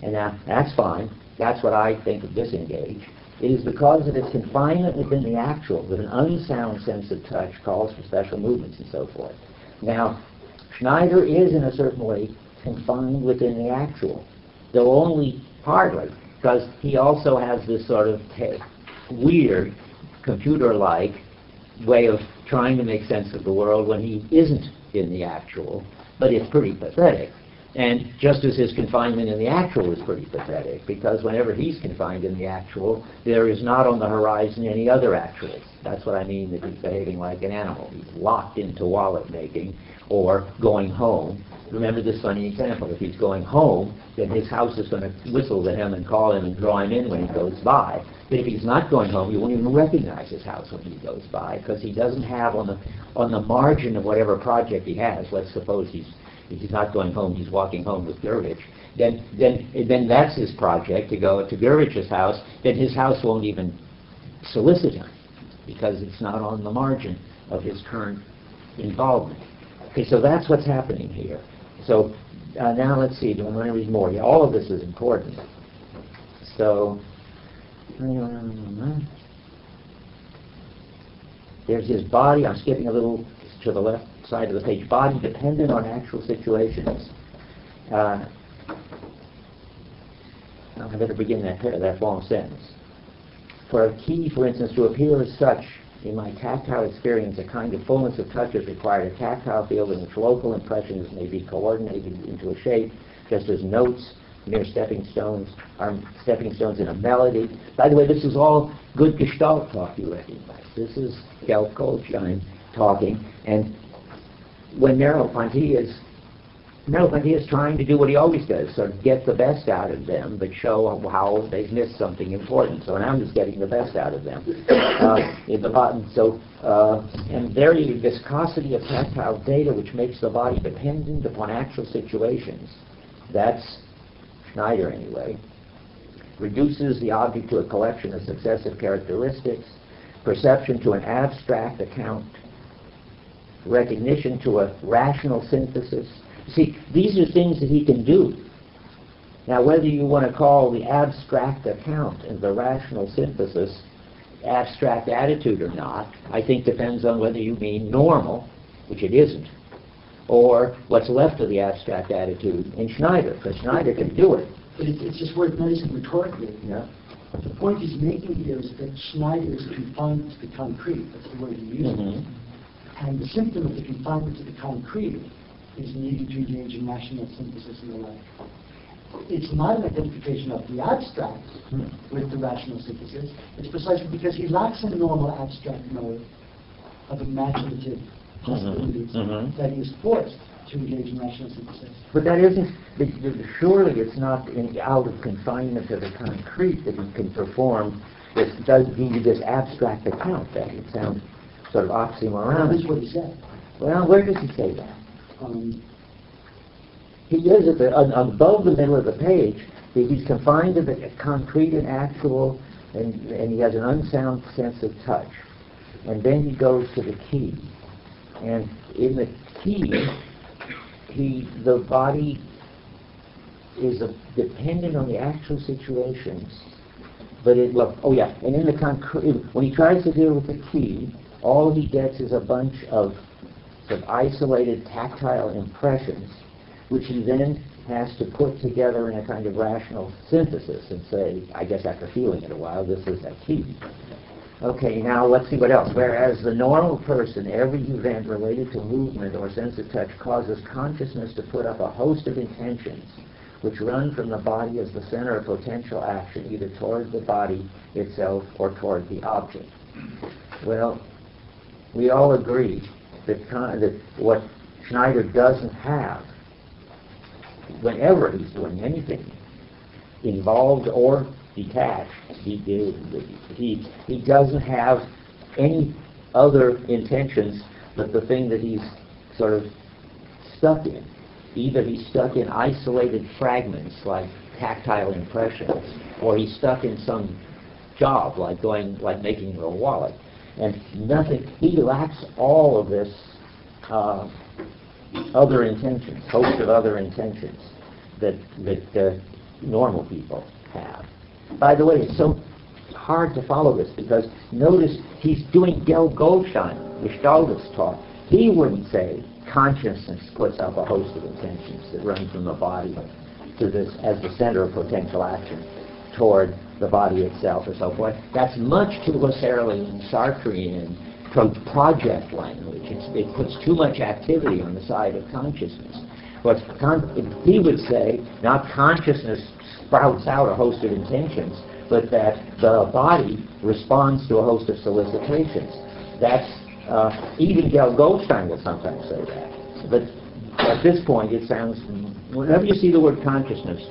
And now that's fine. That's what I think of disengage. It is because of its confinement within the actual that an unsound sense of touch calls for special movements and so forth. Now, Schneider is, in a certain way, confined within the actual, though only partly, because he also has this sort of weird, computer-like way of trying to make sense of the world when he isn't in the actual, but it's pretty pathetic. And just as his confinement in the actual is pretty pathetic, because whenever he's confined in the actual, there is not on the horizon any other actuals. That's what I mean that he's behaving like an animal. He's locked into wallet making or going home. Remember this funny example. If he's going home, then his house is going to whistle to him and call him and draw him in when he goes by. But if he's not going home, you won't even recognize his house when he goes by, because he doesn't have on the margin of whatever project he has. Let's suppose he's not going home, he's walking home with Gurvitch. Then that's his project, to go to Gurvich's house. Then his house won't even solicit him, because it's not on the margin of his current involvement. Okay, so that's what's happening here. So now let's see, do I want to read more? Yeah, all of this is important. So, there's his body. I'm skipping a little to the left side of the page. Body dependent on actual situations. I better begin that long sentence. For a key, for instance, to appear as such, in my tactile experience, a kind of fullness of touch is required, a tactile field in which local impressions may be coordinated into a shape, just as notes mere stepping stones, are stepping stones in a melody. By the way, this is all good Gestalt talk, you recognize. This is Goldstein talking, and when Merleau-Ponty is trying to do what he always does, sort of get the best out of them, but show how they've missed something important. So now he's getting the best out of them. In the bottom, and there you viscosity of tactile data, which makes the body dependent upon actual situations. That's Schneider anyway. Reduces the object to a collection of successive characteristics. Perception to an abstract account. Recognition to a rational synthesis. See, these are things that he can do. Now, whether you want to call the abstract account and the rational synthesis abstract attitude or not, I think depends on whether you mean normal, which it isn't, or what's left of the abstract attitude in Schneider, because Schneider can do it. But it's just worth noticing rhetorically. Yeah. The point he's making here is that Schneider is confined to the concrete. That's the word he uses. Mm-hmm. And the symptom of the confinement to the concrete is needing to engage in rational synthesis and the like. It's not an identification of the abstract with the rational synthesis. It's precisely because he lacks a normal abstract mode of imaginative possibilities that he is forced to engage in rational synthesis. But that isn't, surely it's not out of confinement to the concrete that he can perform this, does give you this abstract account that it sounds sort of oxymoron. That is what he said. Well, where does he say that? He is above the middle of the page. He's confined to the concrete and actual, and he has an unsound sense of touch. And then he goes to the key. And in the key, the body is dependent on the actual situations. But and in the concrete, when he tries to deal with the key, all he gets is a bunch of isolated tactile impressions, which he then has to put together in a kind of rational synthesis and say, I guess after feeling it a while, this is a key. Okay, now let's see what else. Whereas the normal person, every event related to movement or sense of touch causes consciousness to put up a host of intentions which run from the body as the center of potential action, either toward the body itself or toward the object. Well, we all agree that what Schneider doesn't have, whenever he's doing anything involved or detached, he doesn't have any other intentions but the thing that he's sort of stuck in. Either he's stuck in isolated fragments like tactile impressions, or he's stuck in some job like making a wallet. And nothing, he lacks all of this other intentions, host of other intentions that normal people have. By the way, it's so hard to follow this because notice he's doing Goldstein, Gestaltist talk. He wouldn't say consciousness puts up a host of intentions that run from the body to this as the center of potential action toward the body itself or so forth. That's much too Husserlian, Sartrean, project language. It puts too much activity on the side of consciousness. He would say, not consciousness sprouts out a host of intentions, but that the body responds to a host of solicitations. That's, even Goldstein will sometimes say that. But at this point, it sounds, whenever you see the word consciousness,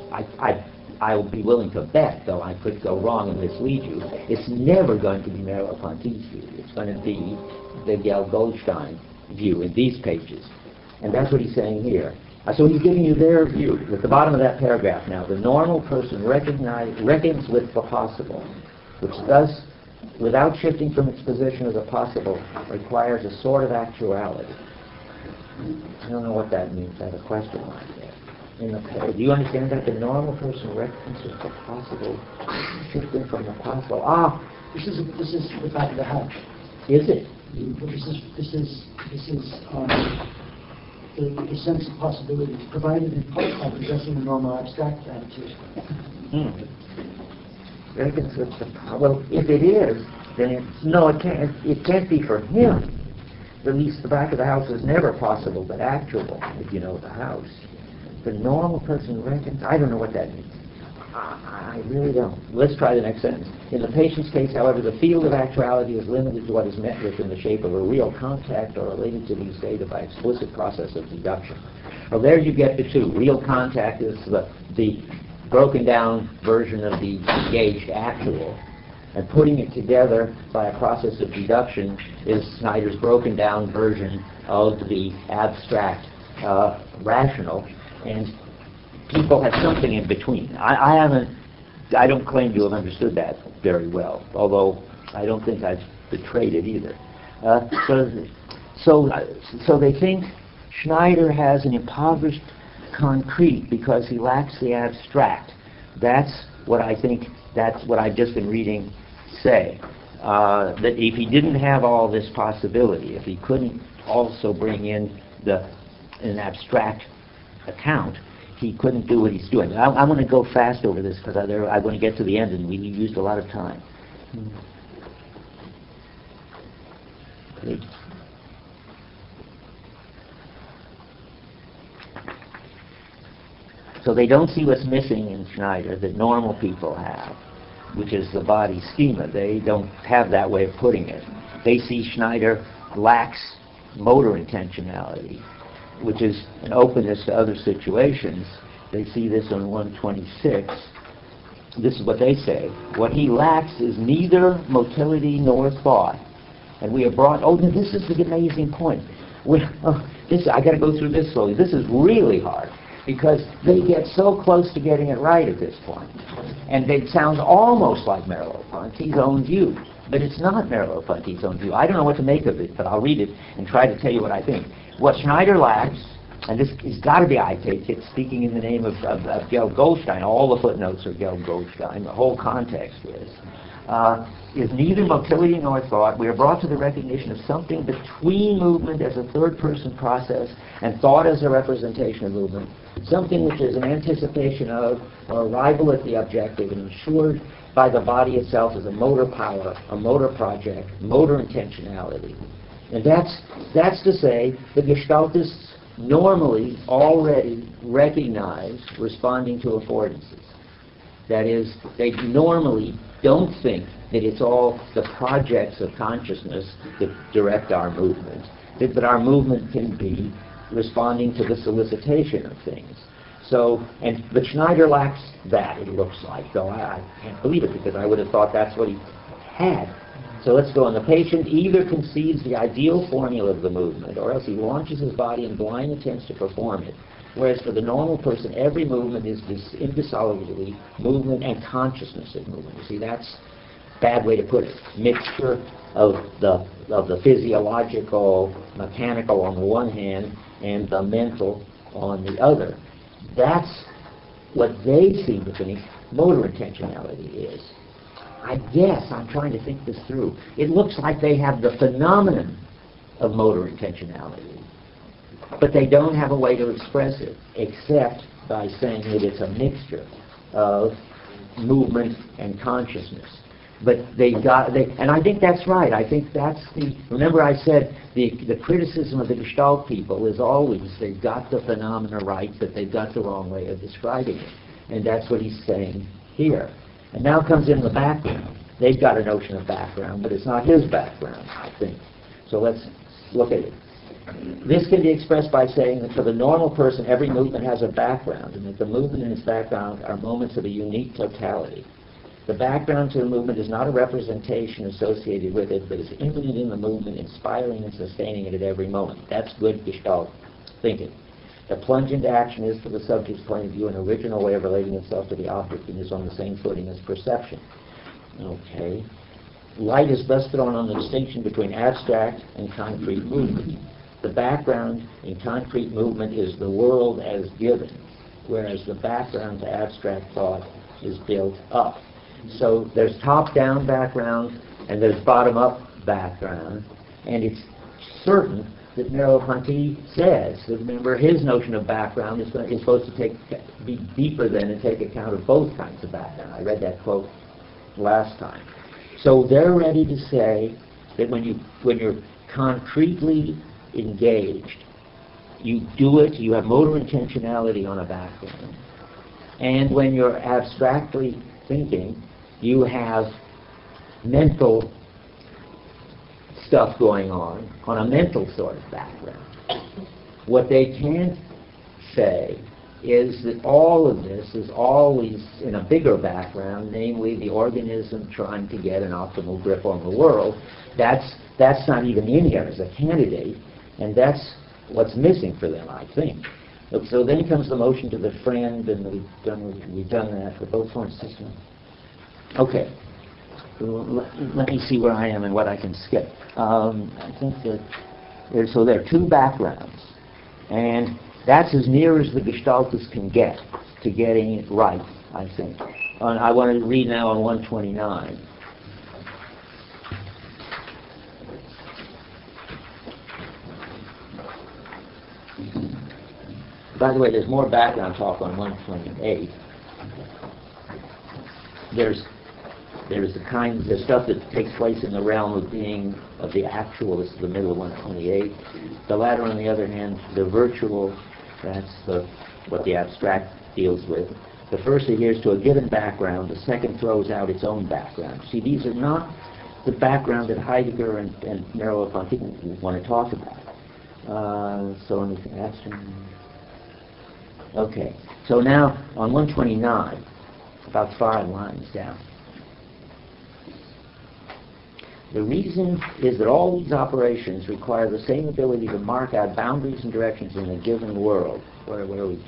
I'll be willing to bet, though I could go wrong and mislead you, it's never going to be Merleau-Ponty's view. It's going to be the Goldstein view in these pages. And that's what he's saying here. So he's giving you their view. At the bottom of that paragraph now, the normal person reckons with the possible, which thus, without shifting from its position as a possible, requires a sort of actuality. I don't know what that means. I have a question mark there. Do you understand that? The normal person reckons with the possible, shifting from the possible. This is the back of the house. Is it? This is the sense of possibility, provided in part by possessing a normal abstract attitude. Reckons with the well, if it is, then it can't be for him. At least the back of the house is never possible, but actual, if you know the house. The normal person reckons, I don't know what that means. I really don't. Let's try the next sentence. In the patient's case, however, the field of actuality is limited to what is met with in the shape of a real contact or related to these data by explicit process of deduction. Well, there you get the two. Real contact is the broken down version of the engaged actual, and putting it together by a process of deduction is Snyder's broken down version of the abstract rational, and people have something in between. I don't claim to have understood that very well, although I don't think I've betrayed it either. So they think Schneider has an impoverished concrete because he lacks the abstract. That's what I think, that's what I've just been reading say. That if he didn't have all this possibility, if he couldn't also bring in an abstract account, he couldn't do what he's doing. I'm going to go fast over this because I want to get to the end, and we used a lot of time. So they don't see what's missing in Schneider that normal people have, which is the body schema. They don't have that way of putting it. They see Schneider lacks motor intentionality, which is an openness to other situations. They see this on 126. This is what they say. What he lacks is neither motility nor thought. And we have brought, this is the amazing point. I got to go through this slowly. This is really hard because they get so close to getting it right at this point. And it sounds almost like Merleau-Ponty's own view. But it's not Merleau-Ponty's own view. I don't know what to make of it, but I'll read it and try to tell you what I think. What Schneider lacks, and this has got to be, I take it, speaking in the name of Geld Goldstein, all the footnotes are Geld Goldstein, the whole context is neither motility nor thought. We are brought to the recognition of something between movement as a third-person process and thought as a representation of movement, something which is an anticipation of or arrival at the objective and ensured by the body itself as a motor power, a motor project, motor intentionality. And that's to say the Gestaltists normally already recognize responding to affordances. That is, they normally don't think that it's all the projects of consciousness that direct our movement, that our movement can be responding to the solicitation of things. So, but Schneider lacks that, it looks like, though I can't believe it because I would have thought that's what he had. So let's go on. The patient either conceives the ideal formula of the movement or else he launches his body in blind attempts to perform it. Whereas for the normal person, every movement is indissolubly movement and consciousness of movement. You see, that's a bad way to put it. Mixture of the physiological, mechanical on the one hand and the mental on the other. That's what they seem to think motor intentionality is. I guess I'm trying to think this through. It looks like they have the phenomenon of motor intentionality, but they don't have a way to express it except by saying that it's a mixture of movement and consciousness. But and I think that's right. I think that's remember I said the criticism of the Gestalt people is always they've got the phenomena right, but they've got the wrong way of describing it. And that's what he's saying here. And now comes in the background. They've got a notion of background, but it's not his background, I think. So let's look at it. This can be expressed by saying that for the normal person, every movement has a background, and that the movement and its background are moments of a unique totality. The background to the movement is not a representation associated with it, but is immanent in the movement, inspiring and sustaining it at every moment. That's good Gestalt thinking. The plunge into action is, from the subject's point of view, an original way of relating itself to the object and is on the same footing as perception. Okay. Light is thus thrown on the distinction between abstract and concrete movement. The background in concrete movement is the world as given, whereas the background to abstract thought is built up. So there's top-down background and there's bottom-up background, and it's certain that Merleau-Ponty says that, remember, his notion of background is supposed to be deeper than and take account of both kinds of background. I read that quote last time. So they're ready to say that when you're concretely engaged, you do it, you have motor intentionality on a background. And when you're abstractly thinking, you have mental stuff going on a mental sort of background. What they can't say is that all of this is always in a bigger background, namely the organism trying to get an optimal grip on the world. That's not even in here as a candidate, and that's what's missing for them, I think. So then comes the motion to the friend, and we've done that for both form systems. Okay. Let me see where I am and what I can skip. I think that so there are two backgrounds, and that's as near as the Gestaltists can get to getting it right, I think. I want to read now on 129. By the way, there's more background talk on 128. There's the stuff that takes place in the realm of being of the actual. This is the middle of 128. The latter, on the other hand, the virtual. That's what the abstract deals with. The first adheres to a given background. The second throws out its own background. See, these are not the background that Heidegger and Merleau Ponty want to talk about. So anything else? Okay. So now on 129, about 5 lines down. The reason is that all these operations require the same ability to mark out boundaries and directions in a given world. Where are we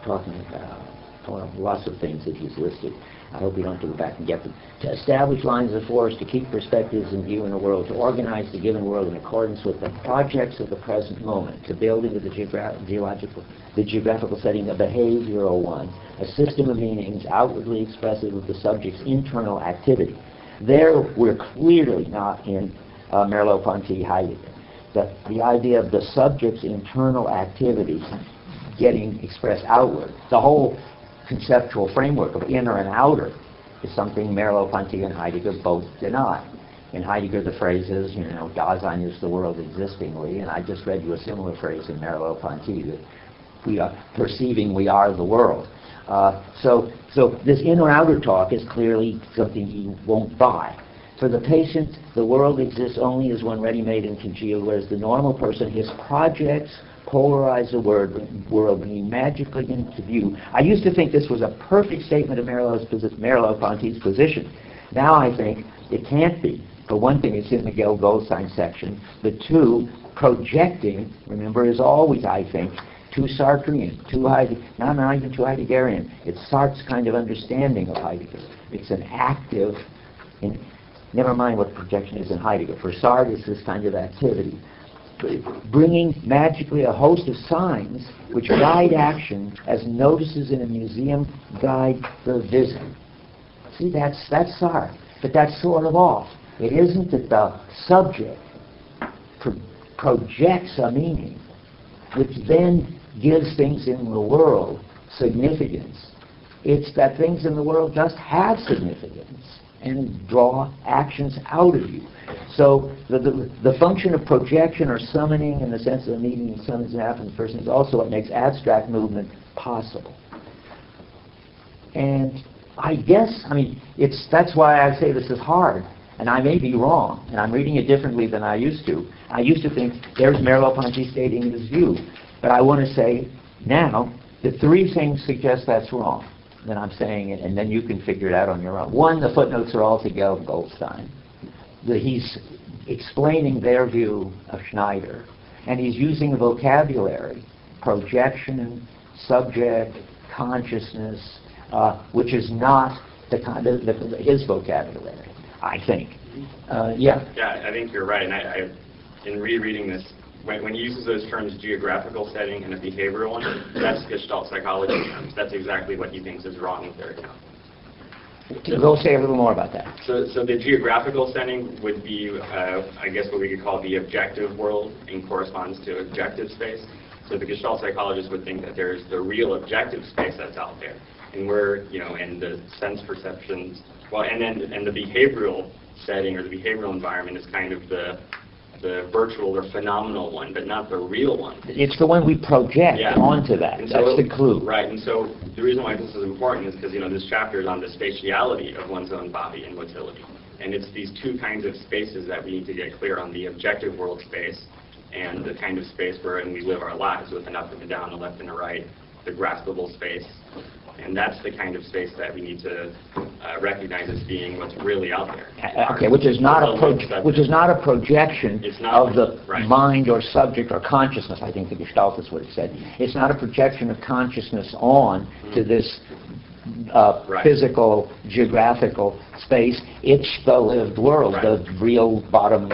talking about? Well, lots of things that he's listed. I hope we don't have to go back and get them. To establish lines of force, to keep perspectives in view in the world, to organize the given world in accordance with the projects of the present moment, to build into the geographical setting a behavioral one, a system of meanings outwardly expressive of the subject's internal activity. There, we're clearly not in Merleau-Ponty Heidegger. The idea of the subject's internal activity getting expressed outward. The whole conceptual framework of inner and outer is something Merleau-Ponty and Heidegger both deny. In Heidegger, the phrase is, Dasein is the world existingly, and I just read you a similar phrase in Merleau-Ponty, that we are perceiving we are the world. So this inner-outer talk is clearly something he won't buy. For the patient, the world exists only as one ready-made and congealed, whereas the normal person, his projects polarize the world, bringing magically into view. I used to think this was a perfect statement of Merleau-Ponty's position. Now I think it can't be. For one thing, it's in the Goldstein section. The two, projecting, remember, is always, I think, too Sartrean, not even too Heideggerian. It's Sartre's kind of understanding of Heidegger. It's an active, never mind what projection is in Heidegger. For Sartre, it's this kind of activity. Bringing magically a host of signs which guide action as notices in a museum guide the visit. See, that's Sartre, but that's sort of off. It isn't that the subject projects a meaning, which then gives things in the world significance. It's that things in the world just have significance and draw actions out of you. So the function of projection or summoning in the sense of the meaning and summons and happens person is also what makes abstract movement possible. And I guess, that's why I say this is hard. And I may be wrong, and I'm reading it differently than I used to. I used to think there's Merleau-Ponty stating his view. But I want to say now that 3 things suggest that's wrong. Then I'm saying it, and then you can figure it out on your own. 1, the footnotes are all together Goldstein. He's explaining their view of Schneider, and he's using a vocabulary, projection, subject, consciousness, which is not the kind of his vocabulary, I think. Yeah, I think you're right. And I in rereading this, when he uses those terms, geographical setting and a behavioral one, that's Gestalt psychology terms. That's exactly what he thinks is wrong with their account. Go say a little more about that. So the geographical setting would be, I guess, what we could call the objective world and corresponds to objective space. So the Gestalt psychologist would think that there's the real objective space that's out there. And we're, and the sense perceptions, and the behavioral setting or the behavioral environment is kind of the the virtual or phenomenal one, but not the real one. It's the one we project onto that. And That's so, the clue. Right, and so the reason why this is important is because, this chapter is on the spatiality of one's own body and motility. And it's these two kinds of spaces that we need to get clear on, the objective world space and the kind of space wherein we live our lives with an up and a down, a left and a right, the graspable space. And that's the kind of space that we need to recognize as being what's really out there. Okay, which is not a projection of the mind or subject or consciousness. I think the Gestaltists would have said it's not a projection of consciousness on to this physical, geographical space. It's the lived world, the real bottom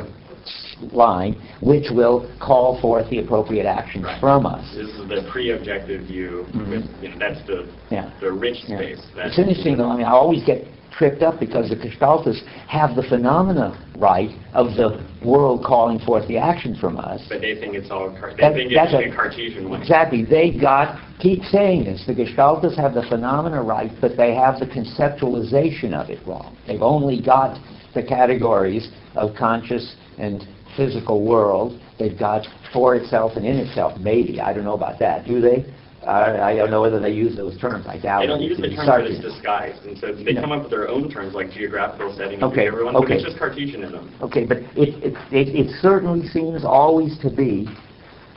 line, which will call forth the appropriate actions from us. This is the pre-objective view. With, that's the rich space. That's it's interesting, though. I mean, I always get tripped up because the Gestaltists have the phenomena right of the world calling forth the action from us. But they think it's all it's a Cartesian way. Exactly. Keep saying this. The Gestaltists have the phenomena right, but they have the conceptualization of it wrong. They've only got the categories of conscious and physical world. They've got for itself and in itself, maybe. I don't know about that. Do they? I don't know whether they use those terms. I doubt it. They don't use the terms, but it's disguised. And so they come up with their own terms like geographical setting and everyone, but it's just Cartesianism. Okay, but it certainly seems always to be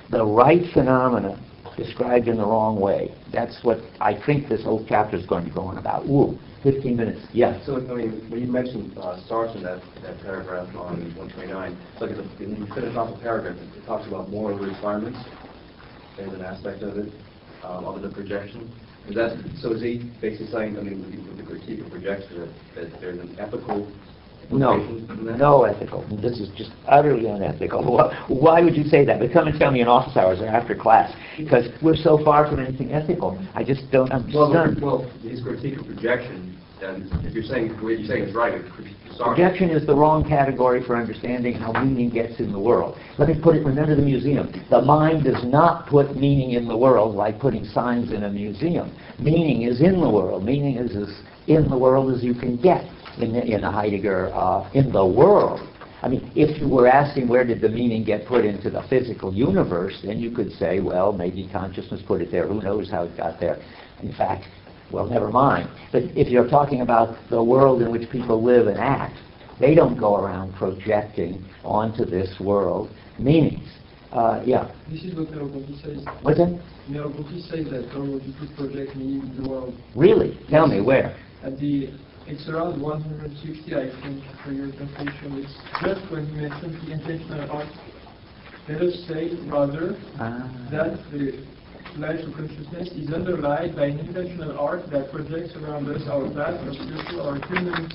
the right phenomena described in the wrong way. That's what I think this whole chapter is going to go on about. Ooh, 15 minutes. Yeah. So, I mean, when you mentioned stars in that paragraph on 129, it's like when you finish off the paragraph, it talks about moral requirements as an aspect of it, other than projection. So is he basically saying, I mean, with the critique of projection, that there's an ethical implication in that? No ethical. This is just utterly unethical. Why would you say that? But come and tell me in office hours or after class, because we're so far from anything ethical. I just don't understand. Well, his critique of projection, and if you're saying what you're saying is right, projection is the wrong category for understanding how meaning gets in the world. Let me put it, remember the museum. The mind does not put meaning in the world like putting signs in a museum. Meaning is in the world. Meaning is as in the world as you can get in a Heidegger, in the world. I mean, if you were asking where did the meaning get put into the physical universe, then you could say, well, maybe consciousness put it there. Who knows how it got there? In fact, well, never mind. But if you're talking about the world in which people live and act, they don't go around projecting onto this world meanings. This is what Ponty says. What's that? Ponty says that you could project meaning in the world. Really? Tell me where. It's around 160, I think, for your translation. It's just when you mentioned the intentional art. Let us say, rather, that the life of consciousness is underlined by an intentional art that projects around us our past, our future, our human.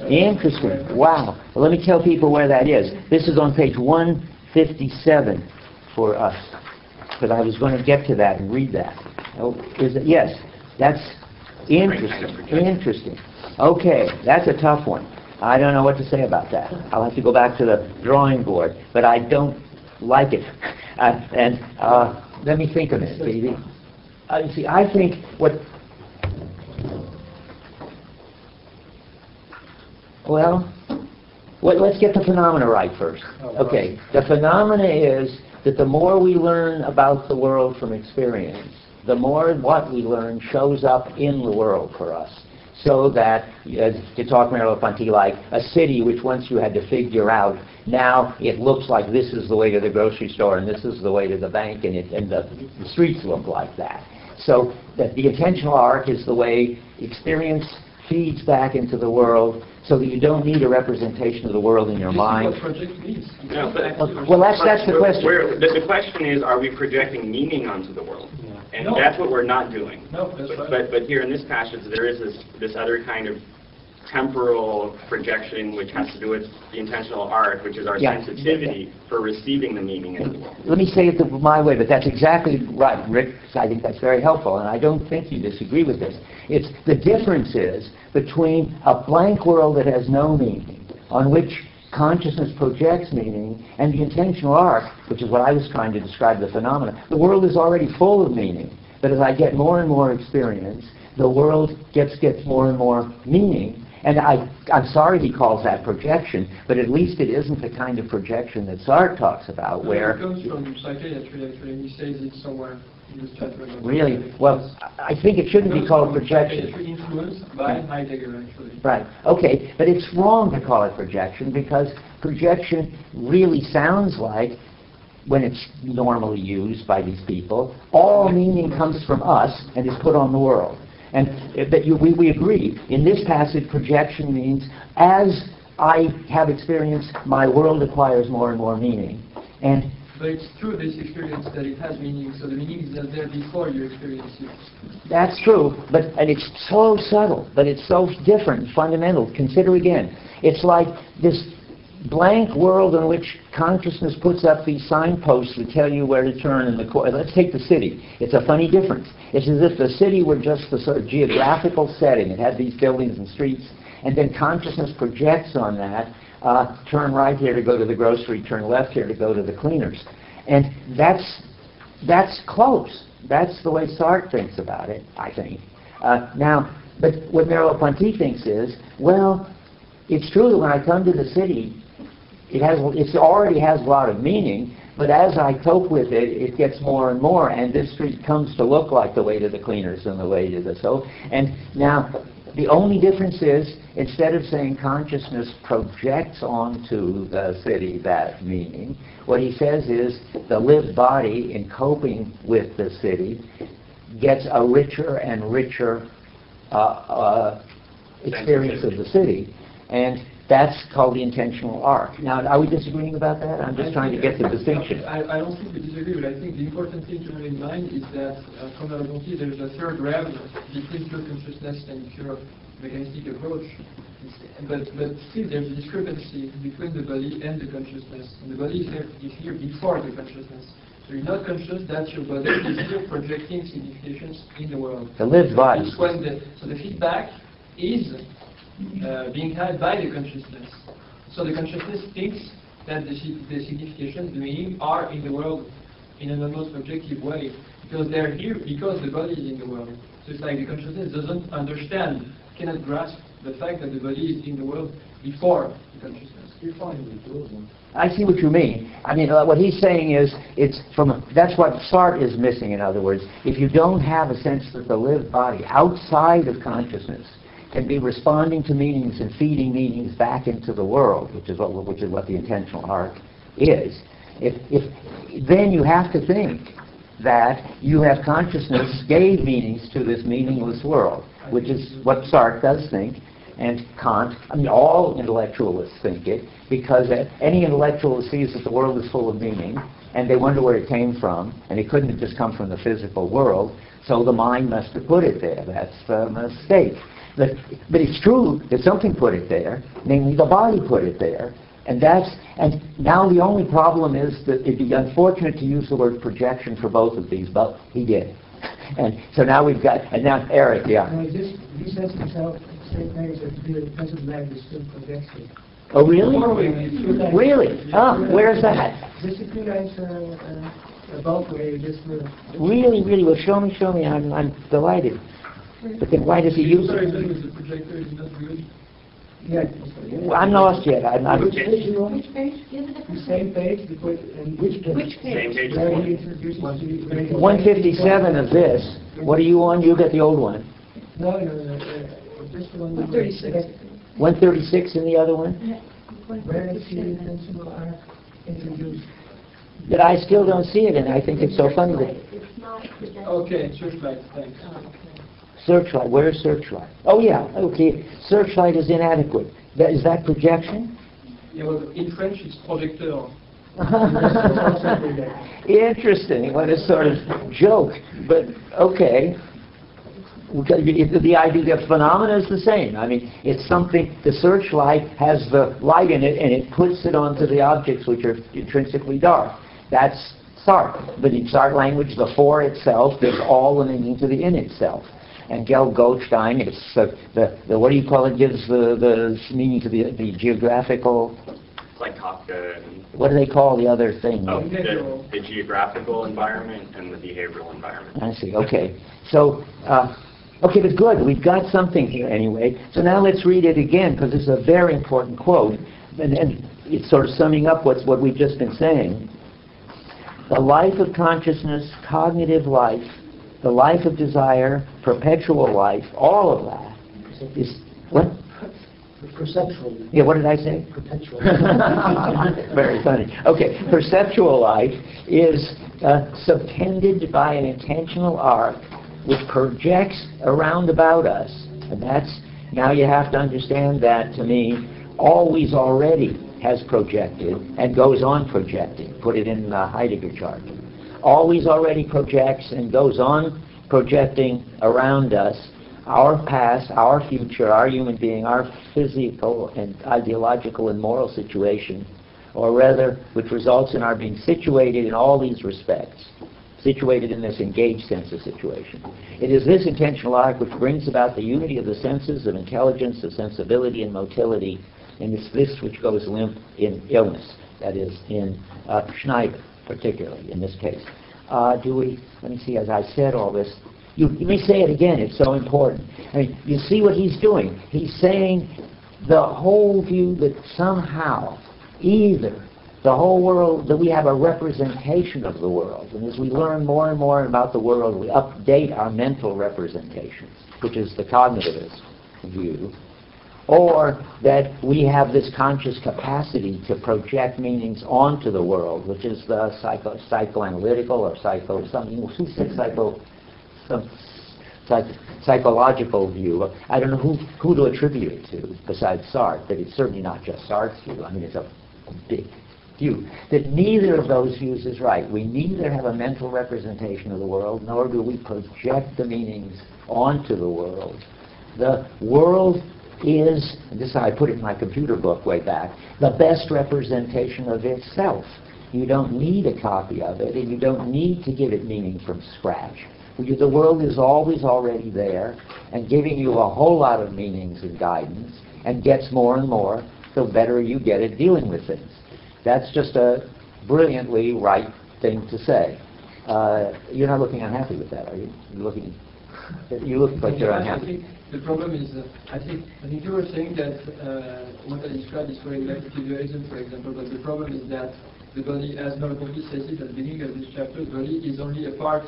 Interesting. Wow. Well, let me tell people where that is. This is on page 157 for us, because I was going to get to that and read that. Oh, is it? Yes. That's interesting. Interesting. Okay, that's a tough one. I don't know what to say about that. I'll have to go back to the drawing board, but I don't like it. Let me think of it, baby. See, I think let's get the phenomena right first. Okay, the phenomena is that the more we learn about the world from experience, the more what we learn shows up in the world for us. So that, to talk Merleau Ponty, like a city which once you had to figure out, now it looks like this is the way to the grocery store and this is the way to the bank, and the streets look like that. So that the intentional arc is the way experience feeds back into the world, so that you don't need a representation of the world in your mind. This is what project means. No, well, that's the question. The question is, are we projecting meaning onto the world? And that's what we're not doing. No, that's right. But here in this passage, there is this other kind of temporal projection which has to do with the intentional arc, which is our sensitivity for receiving the meaning in the world. Let me say it my way, but that's exactly right, Rick. I think that's very helpful, and I don't think you disagree with this. It's the difference is between a blank world that has no meaning, on which consciousness projects meaning, and the intentional arc, which is what I was trying to describe the phenomena. The world is already full of meaning, but as I get more and more experience, the world gets more and more meaning, And I'm sorry he calls that projection, but at least it isn't the kind of projection that Sartre talks about, where... It comes from psychiatry, actually. He says it somewhere in this chapter. Really? Well, I think it shouldn't be called projection. Psychiatry influenced by Heidegger, actually. Right. Okay, but it's wrong to call it projection, because projection really sounds like, when it's normally used by these people, all meaning comes from us and is put on the world. And we agree. In this passage, projection means, as I have experienced, my world acquires more and more meaning. And but it's through this experience that it has meaning, so the meaning is not there before you experience it. that's true, and it's so subtle, but it's so different, fundamental. Consider again, it's like this blank world in which consciousness puts up these signposts to tell you where to turn in the course. Let's take the city. It's a funny difference. It's as if the city were just the sort of geographical setting. It had these buildings and streets, and then consciousness projects on that, turn right here to go to the grocery, turn left here to go to the cleaners. And that's close. That's the way Sartre thinks about it, I think. But what Merleau-Ponty thinks is, well, it's true that when I come to the city, it already has a lot of meaning, but as I cope with it, it gets more and more, and this street comes to look like the way to the cleaners and the way to the soap. And now, the only difference is, instead of saying consciousness projects onto the city that meaning, what he says is the lived body, in coping with the city, gets a richer and richer experience of the city. And that's called the intentional arc. Now, are we disagreeing about that? I'm just trying to get the distinction. I don't think we disagree, but I think the important thing to have in mind is that from Ponty, there's a third realm between pure consciousness and pure mechanistic approach. But still, there's a discrepancy between the body and the consciousness. And the body is here before the consciousness. So you're not conscious that your body is here projecting significations in the world. The lived body. So the feedback is being had by the consciousness. So the consciousness thinks that the significations, the meaning, are in the world in an almost objective way, because they're here because the body is in the world. So it's like the consciousness doesn't understand, cannot grasp the fact that the body is in the world before the consciousness. I see what you mean. I mean, what he's saying is, that's what Sartre is missing, in other words. If you don't have a sense that the lived body, outside of consciousness, can be responding to meanings and feeding meanings back into the world, which is what the intentional arc is. Then you have to think that you have consciousness gave meanings to this meaningless world, which is what Sartre does think, and Kant. I mean, all intellectualists think it, because any intellectualist sees that the world is full of meaning, and they wonder where it came from, and it couldn't have just come from the physical world, so the mind must have put it there. That's a mistake. But it's true that something put it there, namely the body put it there, and now the only problem is that it'd be unfortunate to use the word projection for both of these, but he did. And so now now Eric, yeah. He says himself, same things that the present man is still projection. Oh, really? Really? Where's that? Just a few lines above where you just Really? Well, show me. I'm delighted. But then why does he use it? The projector is not good. Yeah. I'm lost yet. Which page you on? Which page? Give it The same page? And which page? Which page? Same page. Where he introduces 157 of this. What are you on? You got the old one. No, just the one. 136. 136 in the other one? Where is the intentional arc introduced? But I still don't see it, and I think it's so funny that... It's not projected. Okay, searchlight, thanks. Searchlight, where's searchlight? Oh yeah, okay, searchlight is inadequate. Is that projection? Yeah, well, in French it's projecteur. Interesting, what a sort of joke, but okay. The idea of phenomena is the same. I mean, it's something, the searchlight has the light in it and it puts it onto the objects which are intrinsically dark. That's Sartre. But in Sartre language, the for itself gives all the meaning to the in itself. And Goldstein, it's the what do you call it, gives the meaning to the geographical... It's like Kafka. What do they call the other thing? The geographical environment and the behavioral environment. I see, okay. So, Okay, but good. We've got something here anyway. So now let's read it again, because it's a very important quote. And it's sort of summing up what we've just been saying. The life of consciousness, cognitive life, the life of desire, perpetual life, all of that is... What? Perceptual. Yeah, what did I say? Perpetual. Very funny. Okay, perceptual life is subtended by an intentional arc which projects around about us. And that's, now you have to understand that, to me, always already has projected and goes on projecting. Put it in the Heidegger chart. Always already projects and goes on projecting around us our past, our future, our human being, our physical and ideological and moral situation, or rather, which results in our being situated in all these respects, situated in this engaged sense of situation. It is this intentional arc which brings about the unity of the senses of intelligence, of sensibility and motility, and it's this which goes limp in illness, that is, in Schneider, particularly, in this case. Let me see, as I said all this, you may say it again, it's so important. I mean, you see what he's doing. He's saying the whole view that somehow, either the whole world, that we have a representation of the world, and as we learn more and more about the world, we update our mental representations, which is the cognitivist view, or that we have this conscious capacity to project meanings onto the world, which is the psychoanalytical or psychological view. I don't know who to attribute it to besides Sartre, but it's certainly not just Sartre's view. I mean, it's a big view. That neither of those views is right. We neither have a mental representation of the world, nor do we project the meanings onto the world. The world is, and this is how I put it in my computer book way back, the best representation of itself. You don't need a copy of it, and you don't need to give it meaning from scratch. The world is always already there, and giving you a whole lot of meanings and guidance, and gets more and more, the better you get at dealing with things. That's just a brilliantly right thing to say. You're not looking unhappy with that, are you? You look like you're unhappy. I think the problem is, I think you were saying that what I described is going back to dualism, for example, but the problem is that the body, as Merleau says it at the beginning of this chapter, the body is only a part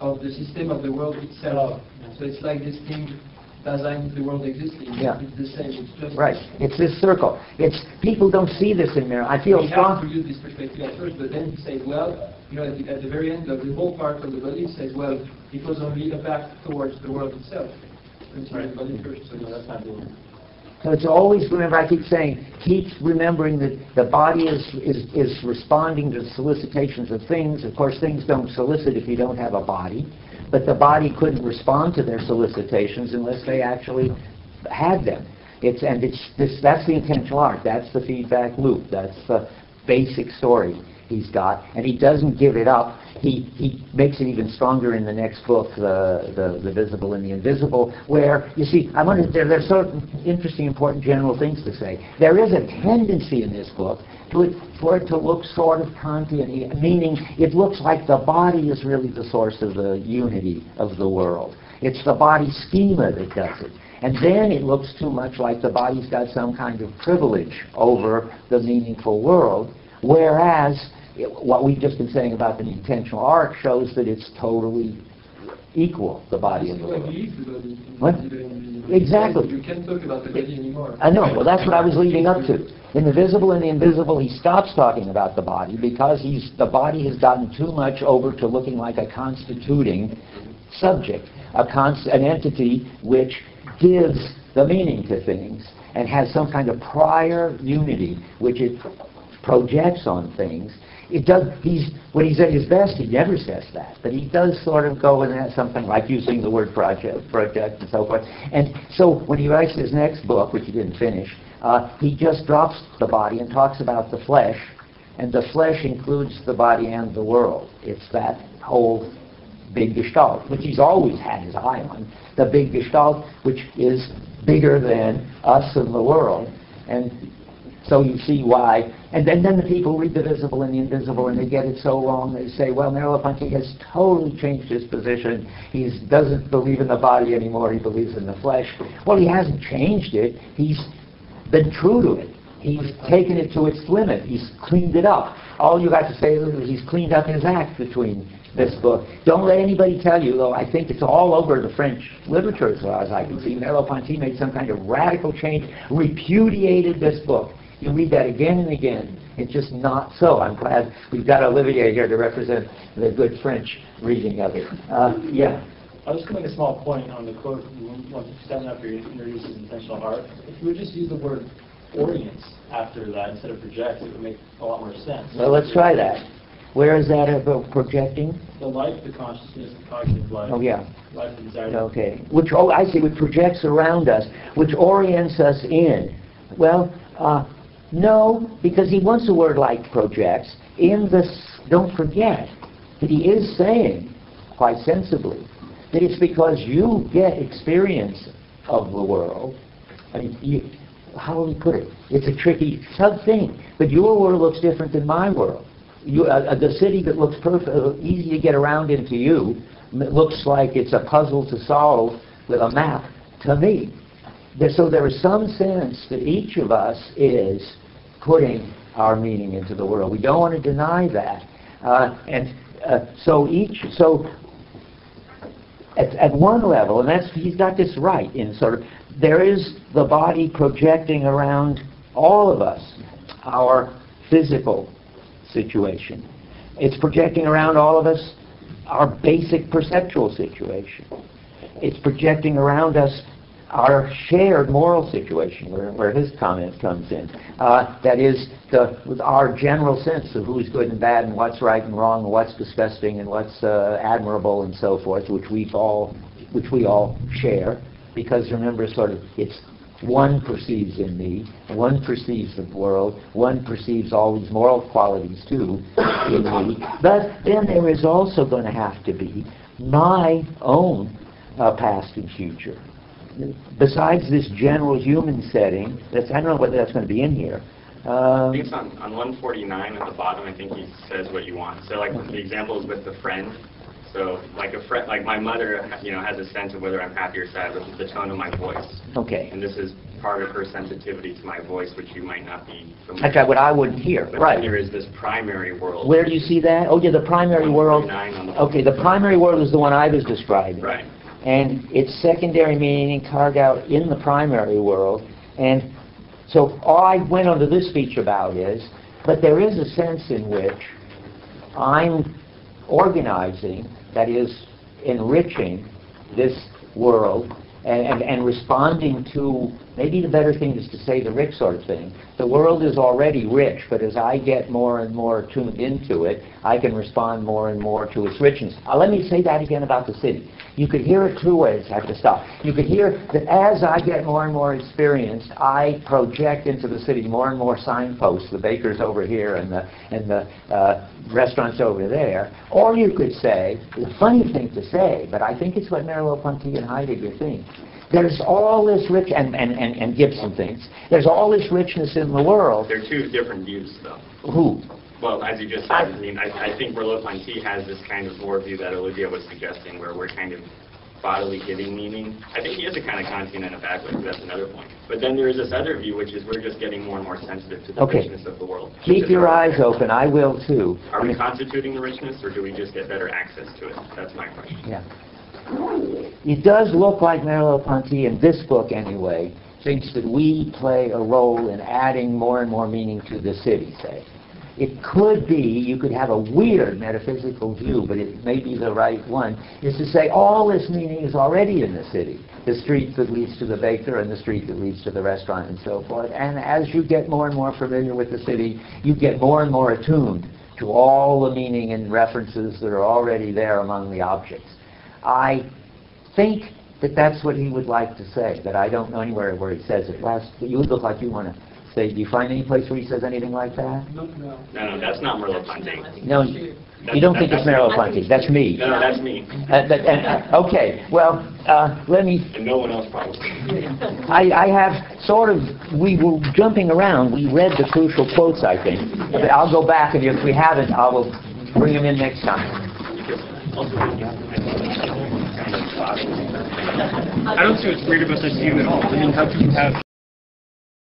of the system of the world itself. So it's like this thing Dasein, the world existing. Yeah. It's the same. It's just right. It's this circle. It's people don't see this in there. I feel strong. We have to use this perspective at first, but then he says, well, you know, at the very end of the whole part of the body, he says, well, it was only a path towards the world itself. Right. The body first. So no, that's not doing it. So it's always, remember, I keep saying, keep remembering that the body is responding to solicitations of things. Of course, things don't solicit if you don't have a body, but the body couldn't respond to their solicitations unless they actually had them. That's the intentional arc. That's the feedback loop. That's the basic story he's got, and he doesn't give it up. He makes it even stronger in the next book, the Visible and the Invisible, where, you see, there's certain interesting, important general things to say. There is a tendency in this book for it to look sort of Kantian, meaning it looks like the body is really the source of the unity of the world. It's the body schema that does it. And then it looks too much like the body's got some kind of privilege over the meaningful world, whereas what we've just been saying about the intentional arc shows that it's totally equal, the body and the world. What? Exactly. You can't talk about the body anymore. I know. Well, that's what I was leading up to. In The Visible and the Invisible, he stops talking about the body because the body has gotten too much over to looking like a constituting subject, an entity which gives the meaning to things and has some kind of prior unity which it projects on things. When he's at his best, he never says that, but he does sort of go and something like using the word project and so forth. And so when he writes his next book, which he didn't finish, he just drops the body and talks about the flesh, and the flesh includes the body and the world. It's that whole big gestalt, which he's always had his eye on, the big gestalt, which is bigger than us and the world. And so you see why, And then the people read the visible and the invisible, and they get it so wrong. They say, well, Merleau-Ponty has totally changed his position. He doesn't believe in the body anymore. He believes in the flesh. Well, he hasn't changed it. He's been true to it. He's taken it to its limit. He's cleaned it up. All you got to say is he's cleaned up his act between this book. Don't let anybody tell you, though I think it's all over the French literature as far as I can see. Merleau-Ponty made some kind of radical change, repudiated this book. You read that again and again. It's just not so. I'm glad we've got Olivier here to represent the good French reading of it. Yeah. I was just going to make a small point on the quote from 157 after you introduced intentional art. If you would just use the word orients after that instead of projects, it would make a lot more sense. Well, let's try that. Where is that about projecting? The life, the consciousness, the cognitive life. Oh, yeah. Life and desire. Okay. Which, oh, I see, which projects around us, which orients us in. Well, no, because he wants a word like projects. In this, don't forget that he is saying, quite sensibly, that it's because you get experience of the world. I mean, how will we put it? It's a tricky sub-thing, but your world looks different than my world. The city that looks perfect, easy to get around into you, looks like it's a puzzle to solve with a map to me. So there is some sense that each of us is putting our meaning into the world. We don't want to deny that. So at one level, and he's got this right in sort of, there is the body projecting around all of us, our physical situation. It's projecting around all of us our basic perceptual situation. It's projecting around us our shared moral situation, where his comment comes in. That is, our general sense of who's good and bad and what's right and wrong and what's disgusting and what's admirable and so forth, which we all share. Because remember, sort of, it's one perceives in me, one perceives the world, one perceives all these moral qualities too in me. But then there is also going to have to be my own past and future. Besides this general human setting, I don't know whether that's going to be in here. I think it's on 149 at the bottom. I think he says what you want. So, like the example is with the friend. So, like a friend, like my mother, has a sense of whether I'm happy or sad with the tone of my voice. Okay. And this is part of her sensitivity to my voice, which you might not be familiar with. That's what I wouldn't hear. But right. There is this primary world. Where do you see that? Oh, yeah, the primary world. Okay, the primary world is the one I was describing. Right. And its secondary meaning carved out in the primary world. And so all I went on to this speech about is, but there is a sense in which I'm organizing, that is, enriching this world and responding to, maybe the better thing is to say the rich sort of thing. The world is already rich, but as I get more and more tuned into it, I can respond more and more to its richness. Let me say that again about the city. You could hear it two ways. I have to stop. You could hear that as I get more and more experienced, I project into the city more and more signposts, the baker's over here and the restaurants over there. Or you could say, the funny thing to say, but I think it's what Merleau-Ponty and Heidegger think, there's all this rich, and Gibson thinks, there's all this richness in the world. They're two different views, though. Who? Well, as you just said, I think Merleau-Ponty has this kind of more view that Olivia was suggesting, where we're kind of bodily giving meaning. I think he is a kind of Kantian in a bad way, that's another point. But then there is this other view, which is we're just getting more and more sensitive to the richness of the world. Keep your eyes open. I will, too. Are we constituting the richness, or do we just get better access to it? That's my question. Yeah. It does look like Merleau-Ponty, in this book anyway, thinks that we play a role in adding more and more meaning to the city, say. It could be, you could have a weird metaphysical view, but it may be the right one, is to say all this meaning is already in the city. The street that leads to the baker and the street that leads to the restaurant and so forth. And as you get more and more familiar with the city, you get more and more attuned to all the meaning and references that are already there among the objects. I think that that's what he would like to say, but I don't know anywhere where he says it. You look like you want to say, do you find any place where he says anything like that? No, that's not Merleau-Ponty. No, You don't think it's Merleau-Ponty? That's me. No, that's me. Okay, well, let me... And no one else probably. I have sort of, we were jumping around. We read the crucial quotes, I think. But I'll go back, and if we haven't, I will bring them in next time. I don't see what's weird about this view at all. I mean, how can you have